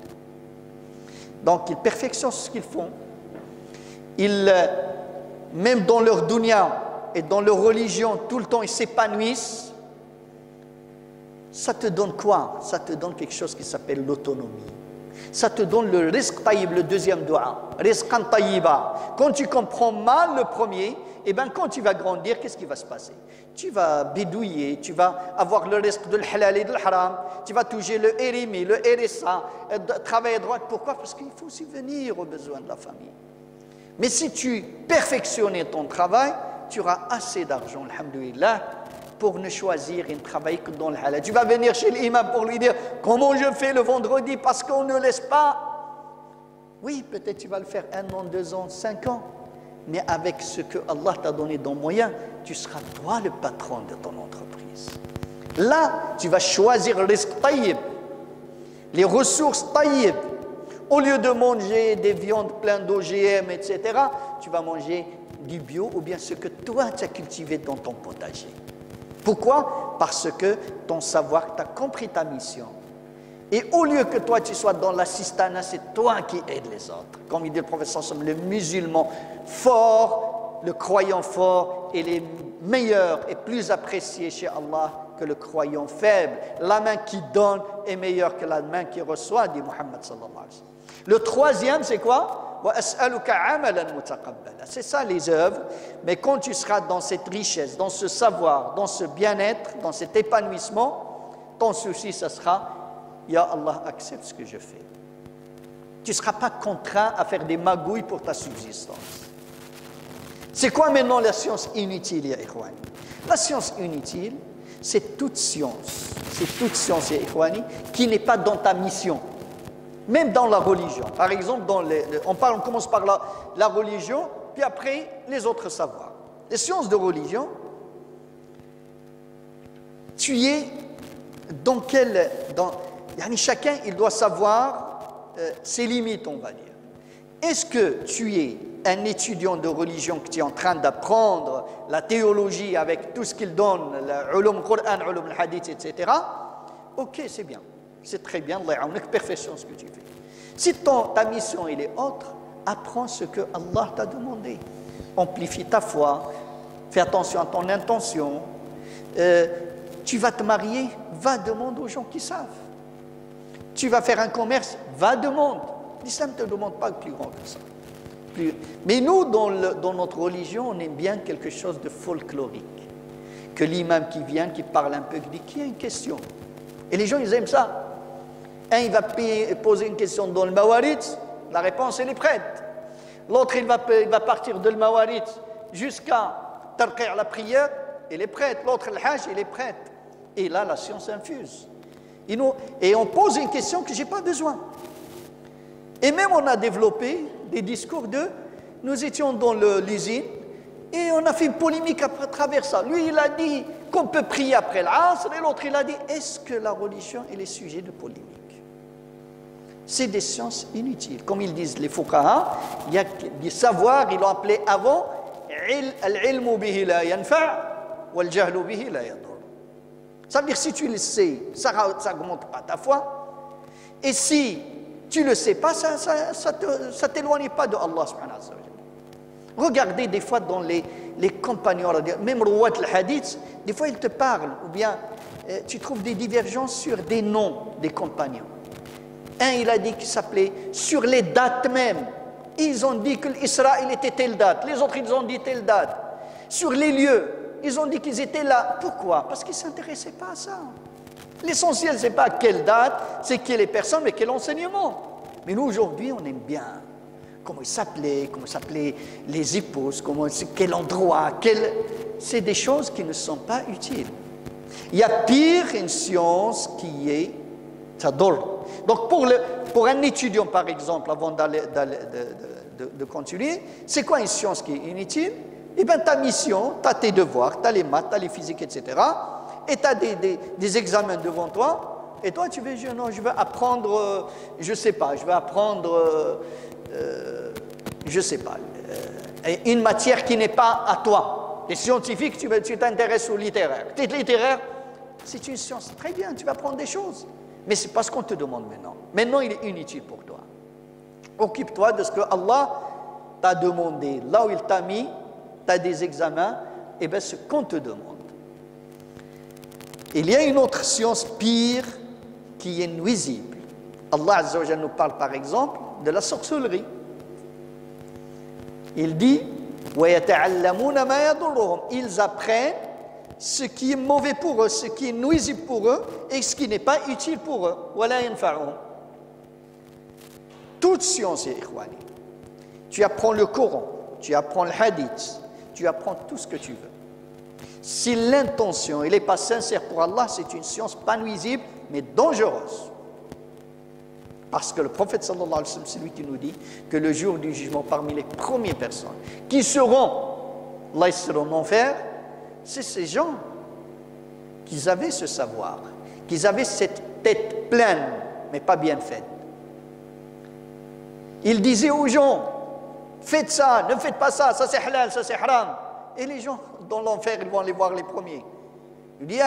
[SPEAKER 1] Donc, ils perfectionnent ce qu'ils font. Même dans leur dunya et dans leur religion, tout le temps, ils s'épanouissent. Ça te donne quoi? Ça te donne quelque chose qui s'appelle l'autonomie. Ça te donne le rizq tayyib, le deuxième dua. Rizqan tayyiba. Quand tu comprends mal le premier, eh bien, quand tu vas grandir, qu'est-ce qui va se passer? Tu vas bidouiller, tu vas avoir le rizq de l'halal et de l'haram, tu vas toucher le RMI, le RSA, travailler à droite. Pourquoi? Parce qu'il faut subvenir aux besoins de la famille. Mais si tu perfectionnes ton travail, tu auras assez d'argent, alhamdoulilah, pour ne choisir et ne travailler que dans le halal. Tu vas venir chez l'imam pour lui dire « Comment je fais le vendredi ?» parce qu'on ne laisse pas. Oui, peut-être tu vas le faire 1 an, 2 ans, 5 ans. Mais avec ce que Allah t'a donné dans moyen, tu seras toi le patron de ton entreprise. Là, tu vas choisir le rizq tayyib, les ressources tayyib. Au lieu de manger des viandes pleines d'OGM, etc., tu vas manger du bio ou bien ce que toi tu as cultivé dans ton potager. Pourquoi? Parce que ton savoir, tu as compris ta mission. Et au lieu que toi tu sois dans l'assistanat, c'est toi qui aides les autres. Comme il dit le professeur, le musulman fort, le croyant fort, il est meilleur et plus apprécié chez Allah que le croyant faible. La main qui donne est meilleure que la main qui reçoit, dit Muhammad sallallahu alayhi wa sallam. Le troisième, c'est quoi? وَأَسْأَلُكَ عَمَلًا مُتَقَبَّلًا. C'est ça les œuvres, mais quand tu seras dans cette richesse, dans ce savoir, dans ce bien-être, dans cet épanouissement, ton souci, ça sera « Ya Allah, accepte ce que je fais ». Tu ne seras pas contraint à faire des magouilles pour ta subsistance. C'est quoi maintenant la science inutile, ya ikhwani? La science inutile, c'est toute science, ya ikhwani, qui n'est pas dans ta mission. Même dans la religion. Par exemple, on commence par la religion, puis après les autres savoirs. Les sciences de religion, tu es dans quel... chacun, il doit savoir ses limites, on va dire. Est-ce que tu es un étudiant de religion qui est en train d'apprendre la théologie avec tout ce qu'il donne, l'ulum Qur'an, l'ulum hadith, etc. Ok, c'est bien. C'est très bien, Allah perfectionne ce que tu fais. Si ta mission elle est autre, apprends ce que Allah t'a demandé. Amplifie ta foi, fais attention à ton intention. Tu vas te marier, va demander aux gens qui savent. Tu vas faire un commerce, va demander. L'islam ne te demande pas plus grand que ça. Mais nous, dans notre religion, on aime bien quelque chose de folklorique. Que l'imam qui vient, qui parle un peu, qui dit qu'il y a une question. Et les gens, ils aiment ça. Un, il va poser une question dans le Mawarit, la réponse, elle est prête. L'autre, il va partir de le Mawarit jusqu'à Tarqi' la prière, elle est prête. L'autre, le Hajj, elle est prête. Et là, la science infuse. Et on pose une question que je n'ai pas besoin. Et même, on a développé des discours nous étions dans l'usine, et on a fait une polémique à travers ça. Lui, il a dit qu'on peut prier après l'Asr, et l'autre, il a dit, est-ce que la religion est le sujet de polémique? C'est des sciences inutiles. Comme ils disent les fuqaha, il y a des savoirs, ils l'ont appelé avant, al-ilmu bihi la yanfa' wal-jahlu bihi la yadur. Ça veut dire, si tu le sais, ça n'augmente pas ta foi. Et si tu ne le sais pas, ça ne t'éloigne pas de Allah subhanahu wa ta'ala. Regardez des fois dans les compagnons, même Rouat al-Hadith, des fois ils te parlent, ou bien tu trouves des divergences sur des noms des compagnons. Un, il a dit qu'il s'appelait sur les dates même. Ils ont dit que l'Isra, il était telle date. Les autres, ils ont dit telle date. Sur les lieux, ils ont dit qu'ils étaient là. Pourquoi? Parce qu'ils ne s'intéressaient pas à ça. L'essentiel, ce n'est pas quelle date, c'est quelle est personne, mais quel enseignement. Mais nous, aujourd'hui, on aime bien comment ils s'appelaient les épouses, quel endroit, c'est des choses qui ne sont pas utiles. Il y a pire une science qui est tador. Donc pour un étudiant, par exemple, avant de continuer, c'est quoi une science qui est inutile? Eh bien, ta mission, tu as tes devoirs, tu as les maths, tu as les physiques, etc. Et tu as des examens devant toi, et toi tu veux dire non, je veux apprendre, je ne sais pas, une matière qui n'est pas à toi. Les scientifiques, tu t'intéresses au littéraire. Tu es littéraire, c'est une science, très bien, tu vas apprendre des choses. Mais c'est pas ce qu'on te demande maintenant. Maintenant, il est inutile pour toi. Occupe-toi de ce que Allah t'a demandé. Là où il t'a mis, tu as des examens, et bien ce qu'on te demande. Il y a une autre science pire qui est nuisible. Allah Azza wa Jalla nous parle par exemple de la sorcellerie. Il dit وَيَتَعَلَّمُونَ مَا يَضُرُّهُمْ. Ils apprennent ce qui est mauvais pour eux, ce qui est nuisible pour eux et ce qui n'est pas utile pour eux. وَلَا يَنْفَعُهُمْ. Toute science, ikhwani. Tu apprends le Coran, tu apprends le Hadith, tu apprends tout ce que tu veux. Si l'intention n'est pas sincère pour Allah, c'est une science pas nuisible, mais dangereuse. Parce que le prophète sallallahu alayhi wa sallam, c'est lui qui nous dit que le jour du jugement, parmi les premières personnes qui seront en enfer, c'est ces gens qui avaient ce savoir, qui avaient cette tête pleine, mais pas bien faite. Ils disaient aux gens, faites ça, ne faites pas ça, ça c'est halal, ça c'est haram. Et les gens dans l'enfer, ils vont aller voir les premiers. Il dit,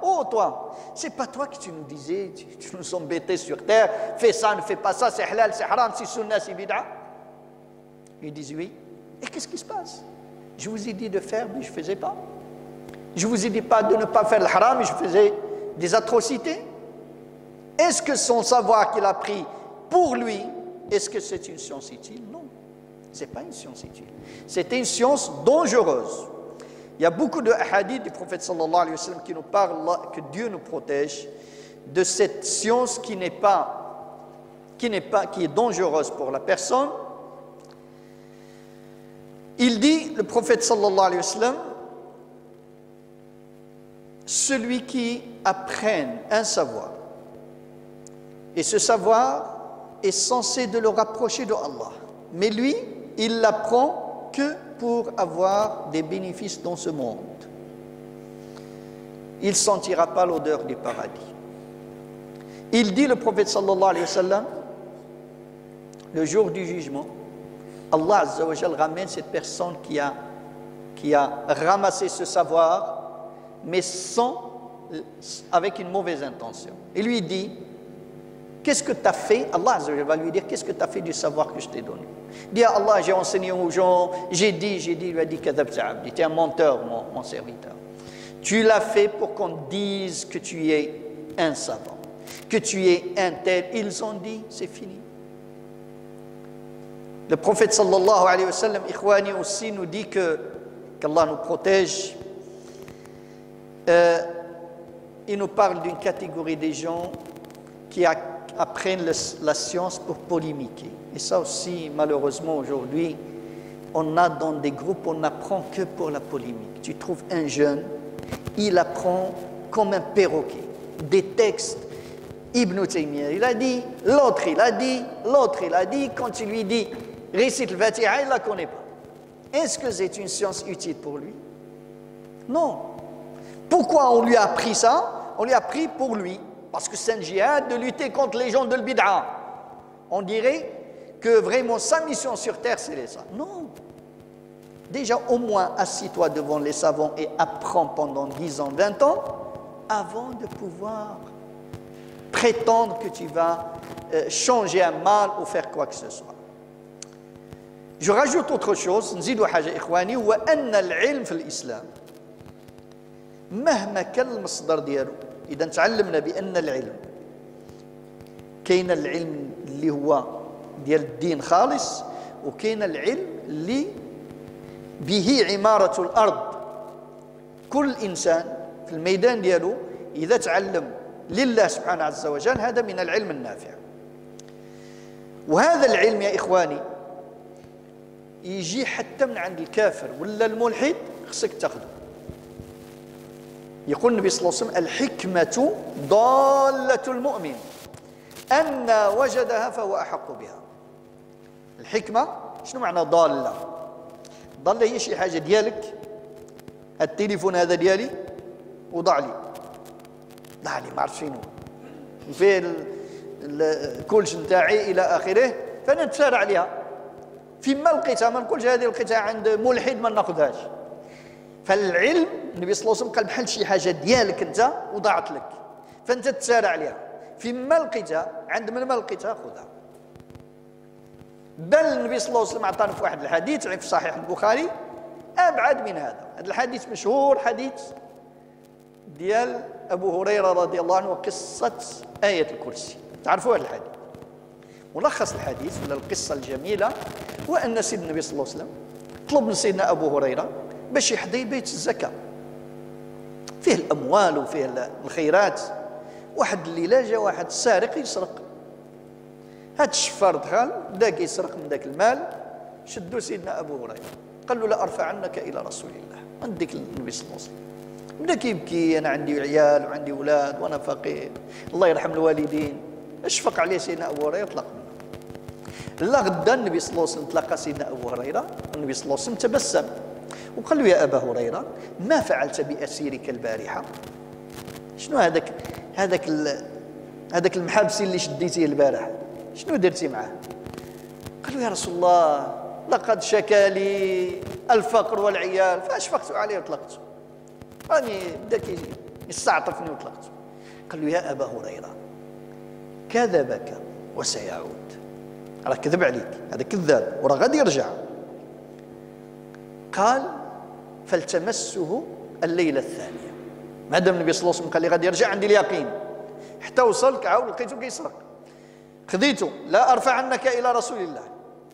[SPEAKER 1] oh toi, c'est pas toi que tu nous disais, tu nous embêtais sur terre, fais ça, ne fais pas ça, c'est halal, c'est haram, c'est sunnah, c'est bid'a. Ils disent oui. Et qu'est-ce qui se passe? Je vous ai dit de faire, mais je ne faisais pas. Je vous ai dit pas de ne pas faire le haram, mais je faisais des atrocités. Est-ce que son savoir qu'il a pris pour lui, Est-ce que c'est une science utile? Non, ce n'est pas une science utile. C'est une science dangereuse. Il y a beaucoup de hadiths du prophète sallallahu alayhi wa sallam qui nous parlent que Dieu nous protège de cette science qui est dangereuse pour la personne. Il dit, le prophète sallallahu alayhi wa sallam, celui qui apprend un savoir, et ce savoir est censé de le rapprocher de Allah, mais lui, il l'apprend que pour avoir des bénéfices dans ce monde. Il ne sentira pas l'odeur du paradis. Il dit, le prophète sallallahu alayhi wa sallam, le jour du jugement, Allah Azza wa Jal ramène cette personne qui a ramassé ce savoir, mais avec une mauvaise intention. Il lui dit, qu'est-ce que tu as fait? Allah Azza wa Jal va lui dire, qu'est-ce que tu as fait du savoir que je t'ai donné? Il dit, Allah, j'ai enseigné aux gens, j'ai dit, il lui a dit, kadhabta abdi, tu es un menteur, mon serviteur. Tu l'as fait pour qu'on dise que tu es un savant, que tu es un tel. Ils ont dit, c'est fini. Le prophète sallallahu alayhi wa sallam, ikhwani aussi, nous dit qu'Allah nous protège. Il nous parle d'une catégorie des gens qui apprennent la science pour polémiquer. Et ça aussi, malheureusement, aujourd'hui, on a dans des groupes, on n'apprend que pour la polémique. Tu trouves un jeune, il apprend comme un perroquet des textes. Ibn Taymiyyah, il a dit, l'autre il a dit, l'autre il a dit, quand il lui dit récite le Fatiha, il ne la connaît pas. Est-ce que c'est une science utile pour lui? Non. Pourquoi on lui a appris ça? On lui a appris pour lui, parce que c'est un djihad de lutter contre les gens de l'bid'a. On dirait que vraiment sa mission sur terre, c'est ça. Non. Déjà, au moins, assis-toi devant les savants et apprends pendant 10 ans, 20 ans, avant de pouvoir prétendre que tu vas changer un mal ou faire quoi que ce soit. Je rajoute autre chose, نزيدوا حاجة إخواني، هو أن العلم في الإسلام مهما كان المصدر ديالو، إذا تعلمنا بأن العلم كاين العلم اللي هو ديال الدين خالص، وكاين العلم اللي به عمارة الأرض. كل إنسان في الميدان ديالو إذا تعلم لله سبحانه عز وجل هذا من العلم النافع. وهذا العلم يا إخواني يجي حتى من عند الكافر ولا الملحد، خصك تاخذه. يقول النبي صلى الله عليه وسلم الحكمة ضالة المؤمن أن وجدها فهو أحق بها. الحكمة شنو معنى ضالة؟ ضالة هي شي حاجة ديالك، التليفون هذا ديالي وضع لي ما عرفت شنو فيه الكولش نتاعي إلى آخره، فأنا نتسارع عليها. فيما لقيتها ما نقولش هذه لقيتها عند ملحد ما ناخذهاش. فالعلم النبي صلى الله عليه وسلم قال بحال شي حاجه ديالك انت وضاعت لك، فانت تسارع عليها. فيما لقيتها عند من ما لقيتها خذها. بل النبي صلى الله عليه وسلم عطانا في واحد الحديث في صحيح البخاري ابعد من هذا. هذا الحديث مشهور، حديث ديال ابو هريره رضي الله عنه، قصه ايه الكرسي. تعرفوا هذا الحديث؟ ملخص الحديث ولا القصه الجميله هو ان سيدنا النبي صلى الله عليه وسلم طلب من سيدنا ابو هريره باش يحضي بيت الزكاه، فيه الاموال وفيه الخيرات. واحد الليله جا واحد السارق يسرق، هاد الشفار دخل بدا كيسرق من ذاك المال، شدوا سيدنا ابو هريره قال له لا ارفعنك الى رسول الله، نديك للنبي صلى الله عليه وسلم. بدا كيبكي، انا عندي عيال وعندي اولاد وانا فقير، الله يرحم الوالدين. اشفق عليه سيدنا ابو هريره، طلق منه. لا غدا النبي صلى الله عليه وسلم تلقى سيدنا ابو هريره، والنبي صلى الله عليه وسلم تبسم وقال له يا ابا هريره ما فعلت باسيرك البارحه؟ شنو هذاك المحابسي اللي شديتيه البارح شنو درتي معاه؟ قال له يا رسول الله لقد شكى لي الفقر والعيال فاشفقت عليه وطلقته، راني بدا يستعطفني وطلقته. قال له يا ابا هريره كذبك وسيعود، راه كذب عليك، هذا كذاب وراه غادي يرجع. قال فالتمسه الليله الثانيه، مادام النبي صلى الله عليه وسلم قال لي غادي يرجع عندي اليقين، حتى وصل عاود لقيته كيسرق. خذيته لا أرفع عنك إلى رسول الله.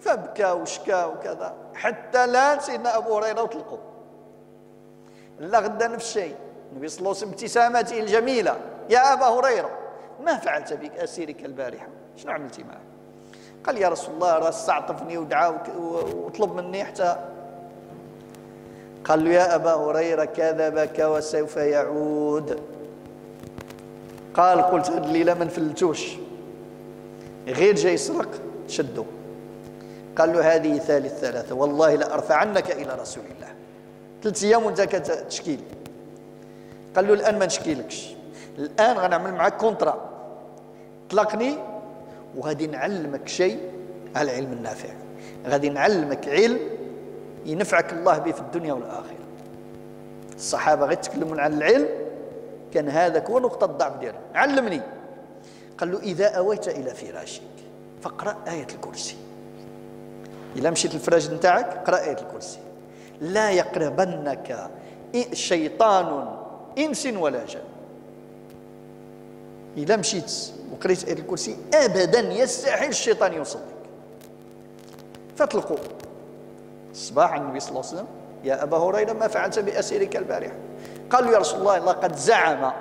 [SPEAKER 1] فبكى وشكى وكذا حتى لان سيدنا أبو هريرة وطلقوا. لا غدا نفس الشيء، النبي صلى الله عليه وسلم ابتسامته الجميلة: يا أبا هريرة ما فعلت بك أسيرك البارحة؟ شنو عملتي معه؟ قال: يا رسول الله راه استعطفني ودعا وطلب مني حتى. قال له: يا أبا هريرة كذبك وسوف يعود. قال: قلت هذه الليلة ما نفلتوش، غير جاي يسرق شدوا. قال له: هذه ثالث ثلاثة، والله لا أرفعنك إلى رسول الله. 3 أيام وانت كتشكيل. قال له: الآن ما نشكيلكش، الآن غنعمل معك كونترا، طلقني وغادي نعلمك شيء على العلم النافع، غادي نعلمك علم ينفعك الله به في الدنيا والآخرة. الصحابة غير يتكلمون عن العلم، كان هذا هو نقطة الضعف ديالهم. علمني. قال له: إذا أويت إلى فراشك فاقرأ آية الكرسي. إذا مشيت للفراش نتاعك اقرأ آية الكرسي. لا يقربنك شيطان إنس ولا جن. إذا مشيت وقريت آية الكرسي أبدا يستحيل الشيطان يوصل لك. فاطلقوا. الصباح النبي صلى الله عليه وسلم: يا أبا هريرة ما فعلت بأسيرك البارحة؟ قال له: يا رسول الله لقد زعم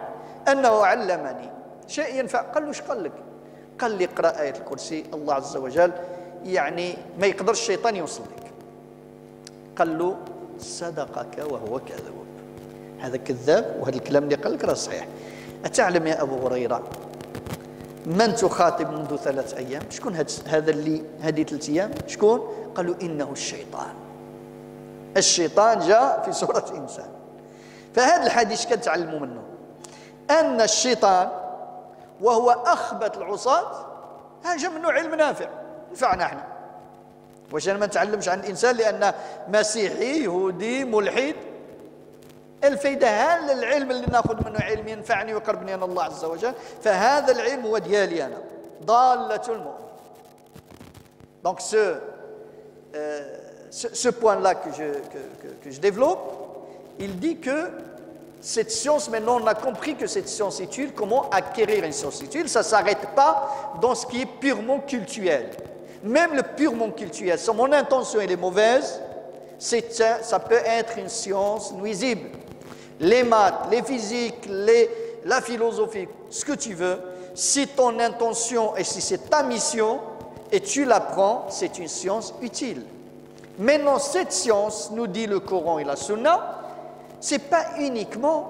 [SPEAKER 1] أنه علمني شيء ينفع. قال له: ايش قال لك؟ قال لي: اقرأ آية الكرسي، الله عز وجل يعني ما يقدرش الشيطان يوصل لك. قال له: صدقك وهو كذاب. هذا كذاب، وهذا الكلام اللي قال لك راه صحيح. أتعلم يا أبو هريرة من تخاطب منذ 3 أيام؟ شكون هذا اللي هذه 3 أيام؟ شكون؟ قالوا: إنه الشيطان. الشيطان جاء في صورة إنسان. فهذا الحديث كنتعلموا منه أن الشيطان وهو أخبث العصاة هذا منه علم نافع ينفعنا احنا. واش انا ما نتعلمش عن الانسان لان مسيحي يهودي ملحد؟ الفايده هل العلم اللي ناخذ منه علم ينفعني ويقربني الى الله عز وجل، فهذا العلم هو ديالي انا، ضاله المؤمن. Donc ce point-là que je développe, il dit que cette science, maintenant on a compris que cette science utile, comment acquérir une science utile, ça ne s'arrête pas dans ce qui est purement cultuel. Même le purement cultuel, si mon intention elle est mauvaise, ça peut être une science nuisible. Les maths, les physiques, la philosophie, ce que tu veux, si ton intention et si c'est ta mission et tu l'apprends, c'est une science utile. Maintenant, cette science, nous dit le Coran et la Sunna, ce n'est pas uniquement,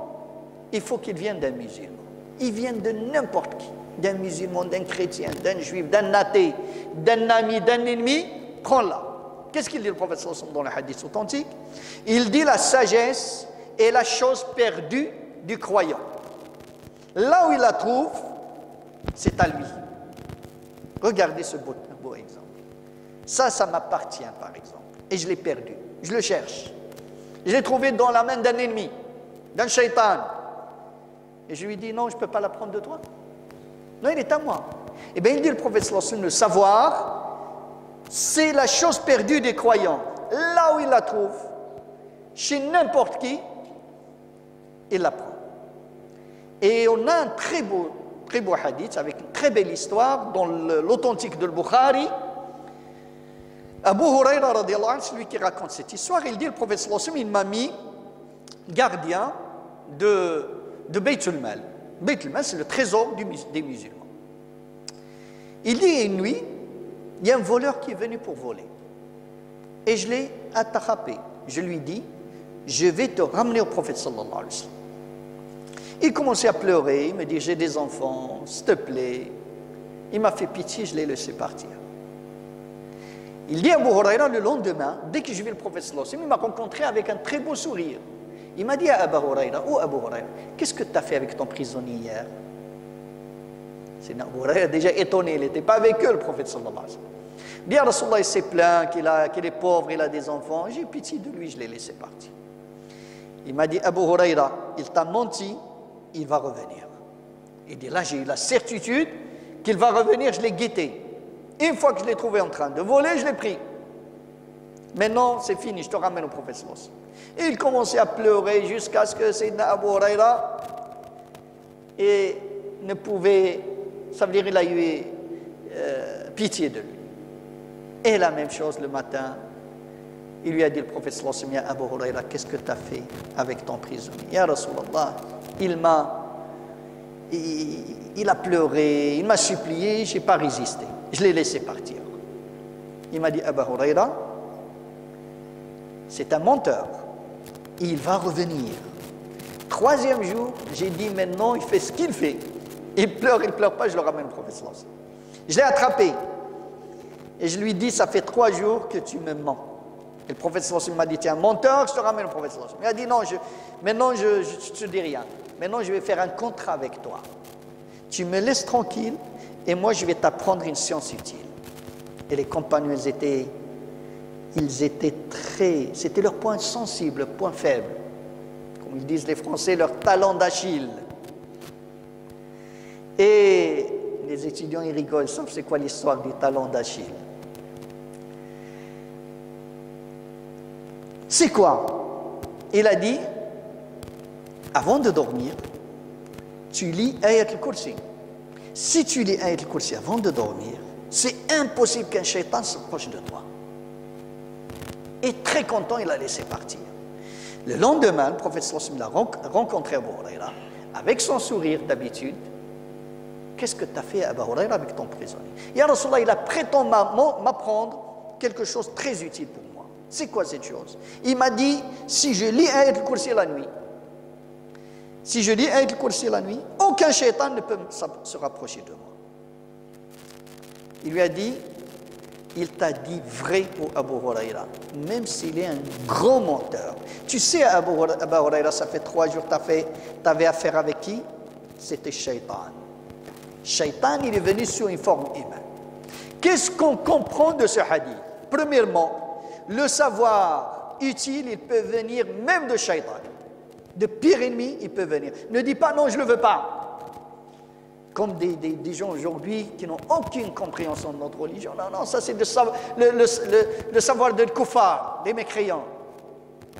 [SPEAKER 1] il faut qu'il vienne d'un musulman. Il vient de n'importe qui, d'un musulman, d'un chrétien, d'un juif, d'un athée, d'un ami, d'un ennemi, prends-la. Qu'est-ce qu'il dit le prophète sallallahu alayhi wa sallam dans le hadith authentique? Il dit: la sagesse est la chose perdue du croyant. Là où il la trouve, c'est à lui. Regardez ce beau exemple. Ça m'appartient par exemple. Et je l'ai perdu. Je le cherche. Je l'ai trouvé dans la main d'un ennemi, d'un shaitan. Et je lui dis: non, je ne peux pas la prendre de toi. Non, il est à moi. Eh bien, il dit le prophète sallallahu alayhi wa sallam, le savoir, c'est la chose perdue des croyants. Là où il la trouve, chez n'importe qui, il la prend. Et on a un très beau hadith avec une très belle histoire dans l'authentique de Bukhari. Abu Huraira radiallahu anhu, celui qui raconte cette histoire, il dit, le prophète sallallahu alayhi wa sallam, il m'a mis gardien de Bayt al-Mal. Bayt al-Mal, c'est le trésor des musulmans. Il dit, une nuit, il y a un voleur qui est venu pour voler. Et je l'ai attrapé. Je lui dis: je vais te ramener au prophète sallallahu alayhi wa sallam. Il commençait à pleurer, il me dit: j'ai des enfants, s'il te plaît. Il m'a fait pitié, je l'ai laissé partir. Il dit à Abu Huraira, le lendemain, dès que je vis le prophète sallallahu alayhi wa sallam, il m'a rencontré avec un très beau sourire. Il m'a dit à Abu Huraira: oh Abu Huraira, qu'est-ce que tu as fait avec ton prisonnier hier? C'est Abu Huraira déjà étonné, il n'était pas avec eux, le prophète sallallahu alayhi wa sallam. Il dit à Rasulullah, il s'est plaint qu'il est pauvre, il a des enfants. J'ai eu pitié de lui, je l'ai laissé partir. Il m'a dit: Abu Huraira, il t'a menti, il va revenir. Il dit: là, j'ai eu la certitude qu'il va revenir, je l'ai guetté. Une fois que je l'ai trouvé en train de voler, je l'ai pris. Maintenant, c'est fini, je te ramène au prophète sallallahu alayhi wa sallam. Et il commençait à pleurer jusqu'à ce que Sayyidina Abu Huraira ne pouvait, ça veut dire il a eu pitié de lui. Et la même chose le matin, il lui a dit, le prophète sallallahu alayhi wa sallam, Abu Huraira, qu'est-ce que tu as fait avec ton prisonnier? Ya Rasulallah, il a pleuré, il m'a supplié, je n'ai pas résisté. Je l'ai laissé partir. Il m'a dit, Abu Huraira, c'est un menteur. Il va revenir. Troisième jour, j'ai dit, maintenant, il fait ce qu'il fait. Il pleure pas, je le ramène au prophète sallallahu alayhi wa sallam. Je l'ai attrapé. Et je lui dis, ça fait 3 jours que tu me mens. Et le prophète sallallahu alayhi wa sallam m'a dit, tiens, menteur, je te ramène au prophète sallallahu alayhi wa sallam. Il a dit, non, maintenant je ne te dis rien. Maintenant, je vais faire un contrat avec toi. Tu me laisses tranquille et moi, je vais t'apprendre une science utile. Et les compagnons, c'était leur point sensible, leur point faible. Comme ils disent les Français, leur talent d'Achille. Et les étudiants, ils rigolent, ils savent c'est quoi l'histoire du talent d'Achille. C'est quoi? Il a dit, avant de dormir, tu lis Ayat al-Kursi. Si tu lis Ayat al-Kursi avant de dormir, c'est impossible qu'un shaitan s'approche de toi. Et très content, il a laissé partir. Le lendemain, le prophète sallallahu alayhi wa sallam l'a rencontré Abu Huraira avec son sourire d'habitude. Qu'est-ce que tu as fait, Abu Huraira, avec ton prisonnier? Ya Rasulallah, il a prétendu m'apprendre quelque chose de très utile pour moi. C'est quoi cette chose? Il m'a dit, si je lis Ayat al-Kursi la nuit, aucun shaitan ne peut se rapprocher de moi. Il lui a dit, il t'a dit vrai pour Abu Huraira, même s'il est un grand menteur. Tu sais, Abu Huraira, ça fait 3 jours que tu avais affaire avec qui? C'était shaitan. Shaitan, il est venu sur une forme humaine. Qu'est-ce qu'on comprend de ce hadith? Premièrement, le savoir utile, il peut venir même de shaitan. De pire ennemi, il peut venir. Ne dis pas non, je ne le veux pas. Comme des gens aujourd'hui qui n'ont aucune compréhension de notre religion. Non, ça c'est le savoir de kuffar, des mécréants.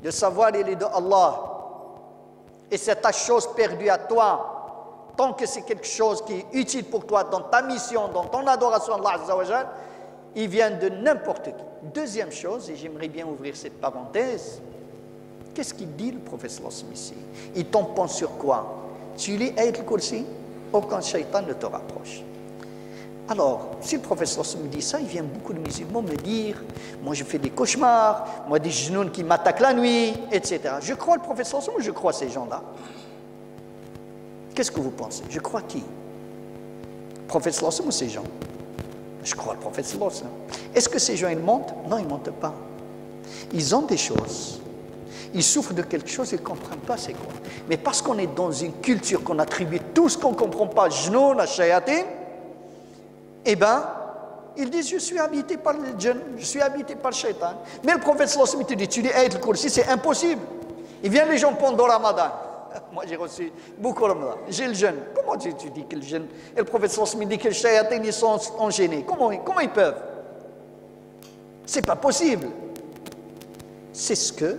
[SPEAKER 1] Le savoir, il est de Allah. Et c'est ta chose perdue à toi. Tant que c'est quelque chose qui est utile pour toi dans ta mission, dans ton adoration à Allah Azza wa Jal, il vient de n'importe qui. Deuxième chose, et j'aimerais bien ouvrir cette parenthèse, qu'est-ce qu'il dit le prophète sallallahu alayhi wa sallam ici? Il t'en pense sur quoi? Tu lis Ayat al-Kursi, aucun shaitan ne te rapproche. Alors, si le prophète sallallahu alayhi wa sallam me dit ça, il vient beaucoup de musulmans me dire, moi je fais des cauchemars, moi des genoux qui m'attaquent la nuit, etc. Je crois le prophète sallallahu alayhi wa sallam ou je crois ces gens-là? Qu'est-ce que vous pensez? Je crois qui? Le prophète sallallahu alayhi wa sallam ou ces gens? Je crois le prophète sallallahu alayhi wa sallam. Est-ce que ces gens, ils mentent? Non, ils ne mentent pas. Ils ont des choses. Ils souffrent de quelque chose, ils ne comprennent pas c'est quoi. Mais parce qu'on est dans une culture qu'on attribue tout ce qu'on ne comprend pas, jnoun, shayatin, eh bien, ils disent, je suis habité par le djinn, je suis habité par le shaitan. Mais le prophète sallallahu alayhi wa sallam te dit, tu lis Ayat al-Kursi, c'est impossible. Il vient les gens pendant le Ramadan. Moi, j'ai reçu beaucoup de Ramadan. J'ai le jeûne. Comment tu dis que le jeûne? Et le prophète sallallahu alayhi wa sallam dit que les shayatins, ils sont enchaînés. Comment ils peuvent? C'est pas possible. C'est ce que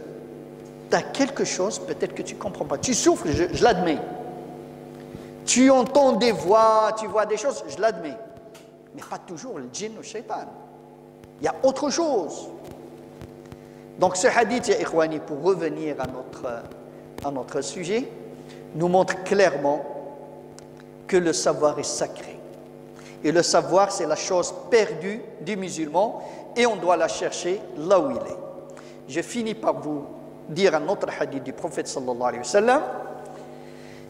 [SPEAKER 1] tu as quelque chose, peut-être que tu ne comprends pas. Tu souffres, je l'admets. Tu entends des voix, tu vois des choses, je l'admets. Mais pas toujours le djinn ou le shaitan. Il y a autre chose. Donc ce hadith, ya ikhwani, pour revenir à notre sujet, nous montre clairement que le savoir est sacré. Et le savoir, c'est la chose perdue du musulman et on doit la chercher là où il est. Je finis par vous dire un autre hadith du prophète sallallahu alayhi wa sallam.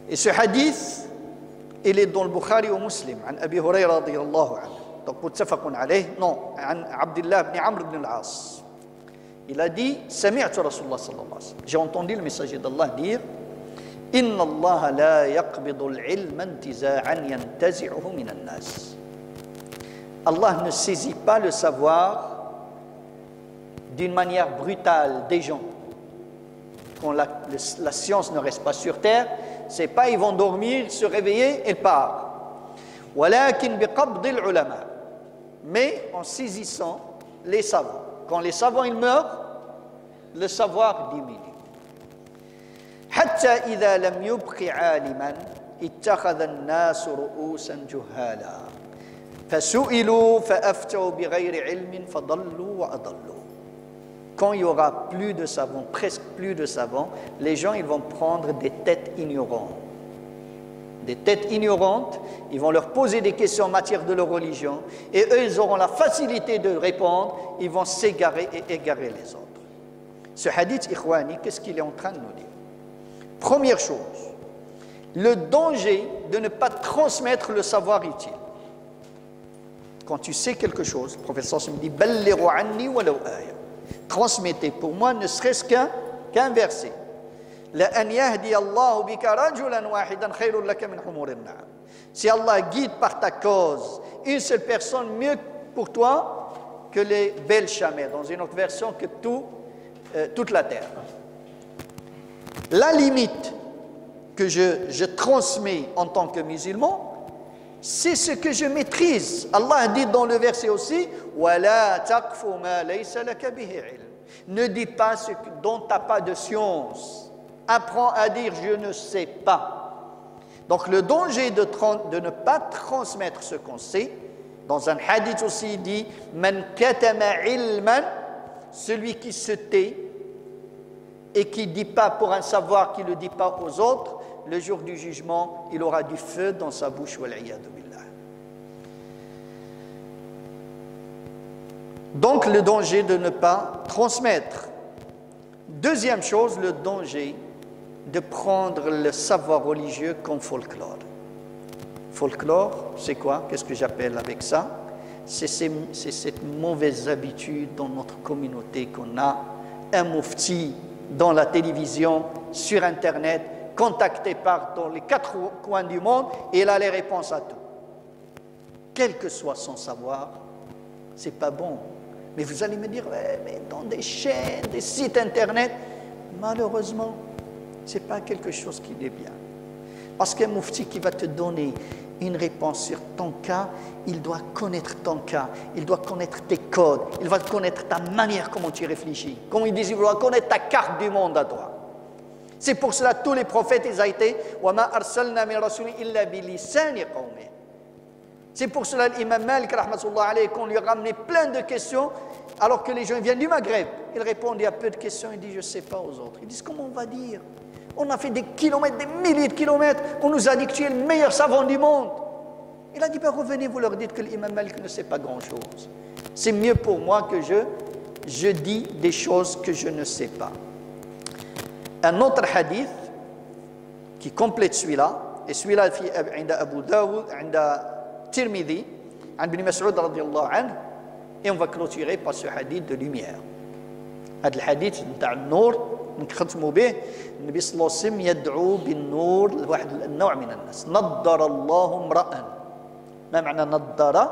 [SPEAKER 1] Et ce hadith, il est dans le Bukhari ou Muslim, عن أبي هريرة رضي الله عنه. Donc, متفق عليه, non, عن عبد الله بن عمرو بن العاص. Il a dit, سمعت رسول الله صلى الله عليه وسلم. J'ai entendu le messager d'Allah dire, إن الله لا يقبض العلم انتزاعا ينتزعه من الناس. Allah ne saisit pas le savoir d'une manière brutale des gens. Quand la science ne reste pas sur terre, c'est pas ils vont dormir, se réveiller et partent. ولكن بقبض العلماء. Mais en saisissant les savants. Quand les savants ils meurent, le savoir diminue. حتى إذا لم يبق عالما اتخذ الناس رؤوسا جهالا. فَسُئِلُوا فَأَفْتَوْا بِغَيْرِ عِلْمٍ فَضَلُّوا وَأَضَلُّوا. Quand il y aura plus de savants, presque plus de savants, les gens ils vont prendre des têtes ignorantes. Des têtes ignorantes, ils vont leur poser des questions en matière de leur religion, et eux, ils auront la facilité de répondre, ils vont s'égarer et égarer les autres. Ce hadith, Ikhwani, qu'est-ce qu'il est en train de nous dire? Première chose, le danger de ne pas transmettre le savoir utile. Quand tu sais quelque chose, le professeur me dit « Ballighu anni walaw aya » transmettez pour moi ne serait-ce qu'un verset. Si Allah guide par ta cause une seule personne, mieux pour toi que les belles chamelles, dans une autre version que toute la terre. La limite que je transmets en tant que musulman, c'est ce que je maîtrise. Allah dit dans le verset aussi وَلَا تَقْفُ مَا لَيْسَ لَكَ بِهِ عِلْمٍ. Ne dis pas ce dont tu n'as pas de science. Apprends à dire je ne sais pas. Donc le danger de ne pas transmettre ce qu'on sait, dans un hadith aussi il dit Man katama ilman, celui qui se tait et qui ne dit pas pour un savoir, qui ne le dit pas aux autres, le jour du jugement, il aura du feu dans sa bouche. Donc le danger de ne pas transmettre. Deuxième chose, le danger de prendre le savoir religieux comme folklore. Folklore, c'est quoi? Qu'est-ce que j'appelle avec ça? C'est cette mauvaise habitude dans notre communauté qu'on a. Un mufti dans la télévision, sur Internet, contacté par dans les 4 coins du monde, et il a les réponses à tout. Quel que soit son savoir, c'est pas bon. Mais vous allez me dire, mais dans des chaînes, des sites Internet, malheureusement, c'est pas quelque chose qui est bien. Parce qu'un mufti qui va te donner une réponse sur ton cas, il doit connaître ton cas, il doit connaître tes codes, il va connaître ta manière comment tu réfléchis. Comme ils disent, il doit connaître ta carte du monde à toi. C'est pour cela que tous les prophètes, ils ont été وَمَا أَرْسَلْنَا مِن رَسُولٍ إِلَّا بِلِسَانِ قَوْمِهِ. C'est pour cela l'imam Malik, rahmatullah alayhi, qu'on lui a ramené plein de questions, alors que les gens viennent du Maghreb. Il répond, il y a peu de questions, il dit, je ne sais pas aux autres. Ils disent, comment on va dire? On a fait des kilomètres, des milliers de kilomètres, on nous a dit que tu es le meilleur savant du monde. Il a dit, ben revenez, vous leur dites que l'imam Malik ne sait pas grand-chose. C'est mieux pour moi que je dis des choses que je ne sais pas. Un autre hadith qui complète celui-là, et celui-là, il y a Abu Daoud, il y a Tirmidhi, عن ابن مسعود رضي الله عنه, et on va clôturer par ce hadith de lumière. هذا الحديث نتاع النور نختموا به. النبي صلى الله عليه وسلم يدعو بالنور لواحد النوع من الناس. نضر الله امرأ. ما معنى نضر؟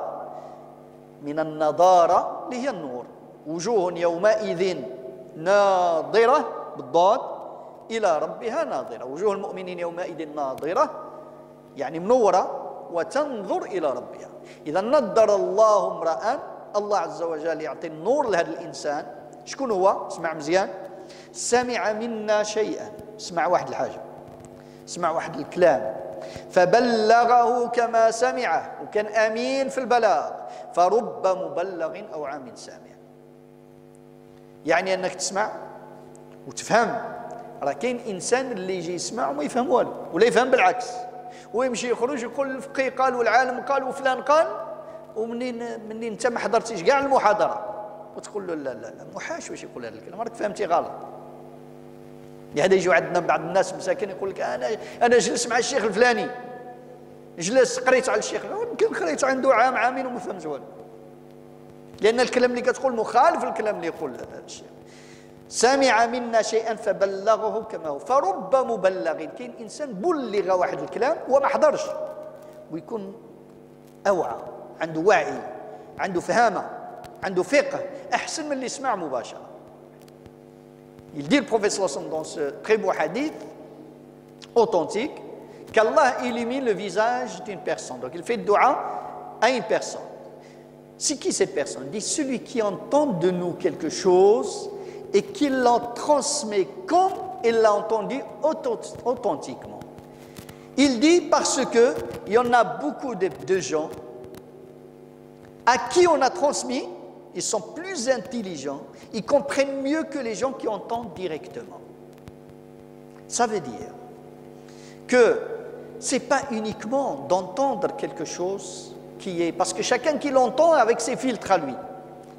[SPEAKER 1] من النضارة اللي هي النور. وجوه يومئذ ناظرة بالضاد إلى ربها ناظرة. وجوه المؤمنين يومئذ ناظرة يعني منورة وتنظر إلى ربها. إذا نضر الله امرأ، الله عز وجل يعطي النور لهذا الإنسان. شكون هو؟ اسمع مزيان. سمع منا شيئا، سمع واحد الحاجة، سمع واحد الكلام، فبلغه كما سمعه، وكان أمين في البلاغ، فرب مبلغ أو عام سامع. يعني أنك تسمع وتفهم. راه كاين إنسان اللي يجي يسمع وما يفهم والو، ولا يفهم بالعكس، ويمشي يخرج يقول الفقيه قال والعالم قال وفلان قال، ومنين انت ما حضرتيش كاع المحاضره وتقول له لا لا لا محاش واش يقول هذا الكلام، راك فهمتي غلط. لهذا يجوا عندنا بعض الناس مساكين يقول لك انا جلست مع الشيخ الفلاني، جلست قريت على الشيخ، يمكن قريت عنده عام عامين وما فهمش والو، لان الكلام اللي كتقول مخالف الكلام اللي يقول هذا الشيخ. سمع منا شيئا فبلغه كما هو، فرب مبلغ. كاين انسان بلغ واحد الكلام وما حضرش، ويكون اوعى، عنده وعي، عنده فهامه، عنده فقه احسن من اللي يسمع مباشره. Il dit le prophète sallallahu alayhi wa sallam dans ce très beau hadith authentique qu'Allah illumine le visage d'une personne. Donc il fait dua à une personne. C'est qui cette personne? Il dit celui qui entend de nous quelque chose et qui l'en transmet comme il l'a entendu authentiquement. Il dit parce que il y en a beaucoup de gens à qui on a transmis, ils sont plus intelligents, ils comprennent mieux que les gens qui entendent directement. Ça veut dire que ce n'est pas uniquement d'entendre quelque chose qui est... Parce que chacun qui l'entend avec ses filtres à lui.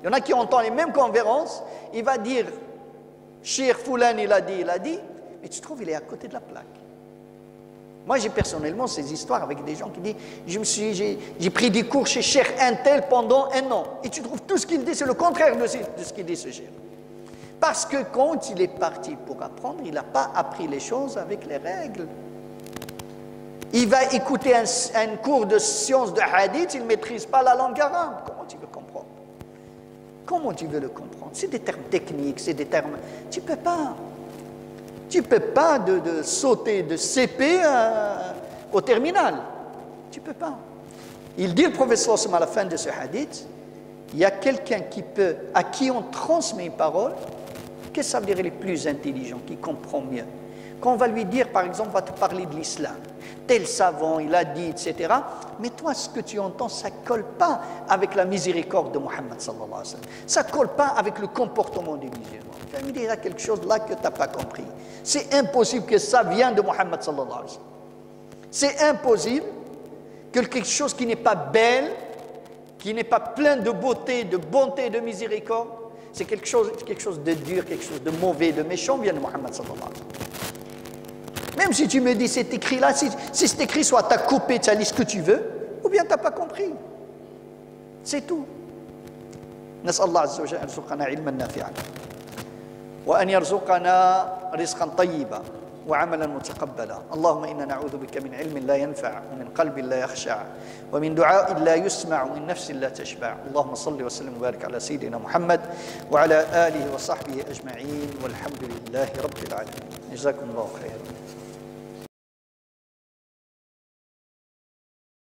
[SPEAKER 1] Il y en a qui entendent les mêmes conférences, il va dire « Cheikh Foulan, il a dit », mais tu trouves il est à côté de la plaque. Moi, j'ai personnellement ces histoires avec des gens qui disent « J'ai pris des cours chez Cheikh Intel pendant 1 an. » Et tu trouves tout ce qu'il dit, c'est le contraire de ce qu'il dit ce Cheikh. Parce que quand il est parti pour apprendre, il n'a pas appris les choses avec les règles. Il va écouter un cours de sciences de hadith, il ne maîtrise pas la langue arabe. Comment tu veux comprendre? Comment tu veux le comprendre? C'est des termes techniques, c'est des termes... Tu ne peux pas. Tu ne peux pas de sauter de CP au terminal. Tu ne peux pas. Il dit, le professeur à la fin de ce hadith, il y a quelqu'un à qui on transmet une parole. Qu'est-ce que ça veut dire les plus intelligents, qui comprend mieux? Quand on va lui dire, par exemple, on va te parler de l'islam, tel savant, il a dit, etc. Mais toi, ce que tu entends, ça ne colle pas avec la miséricorde de Mohammed sallallahu alayhi wa sallam. Ça ne colle pas avec le comportement des musulmans. Tu vas me dire, il y a quelque chose là que tu n'as pas compris. C'est impossible que ça vienne de Mohammed sallallahu alayhi wa sallam. C'est impossible que quelque chose qui n'est pas belle, qui n'est pas plein de beauté, de bonté, de miséricorde, c'est quelque chose de dur, quelque chose de mauvais, de méchant, vient de Mohammed sallallahu alayhi wa sallam. Même si tu me dis c'est écrit là, si c'est écrit, soit tu as coupé, tu as dit ce que tu veux, ou bien tu n'as pas compris. C'est tout. نسأل الله عز وجل أن يرزقنا علما نافعا وأن يرزقنا رزقا طيبا وعملا متقبلا اللهم إنا نعوذ بك من علم لا ينفع ومن قلب لا يخشع ومن دعاء لا يسمع ومن نفس لا تشبع اللهم صل وسلم وبارك على سيدنا محمد وعلى آله وصحبه أجمعين والحمد لله رب العالمين جزاكم الله خيرا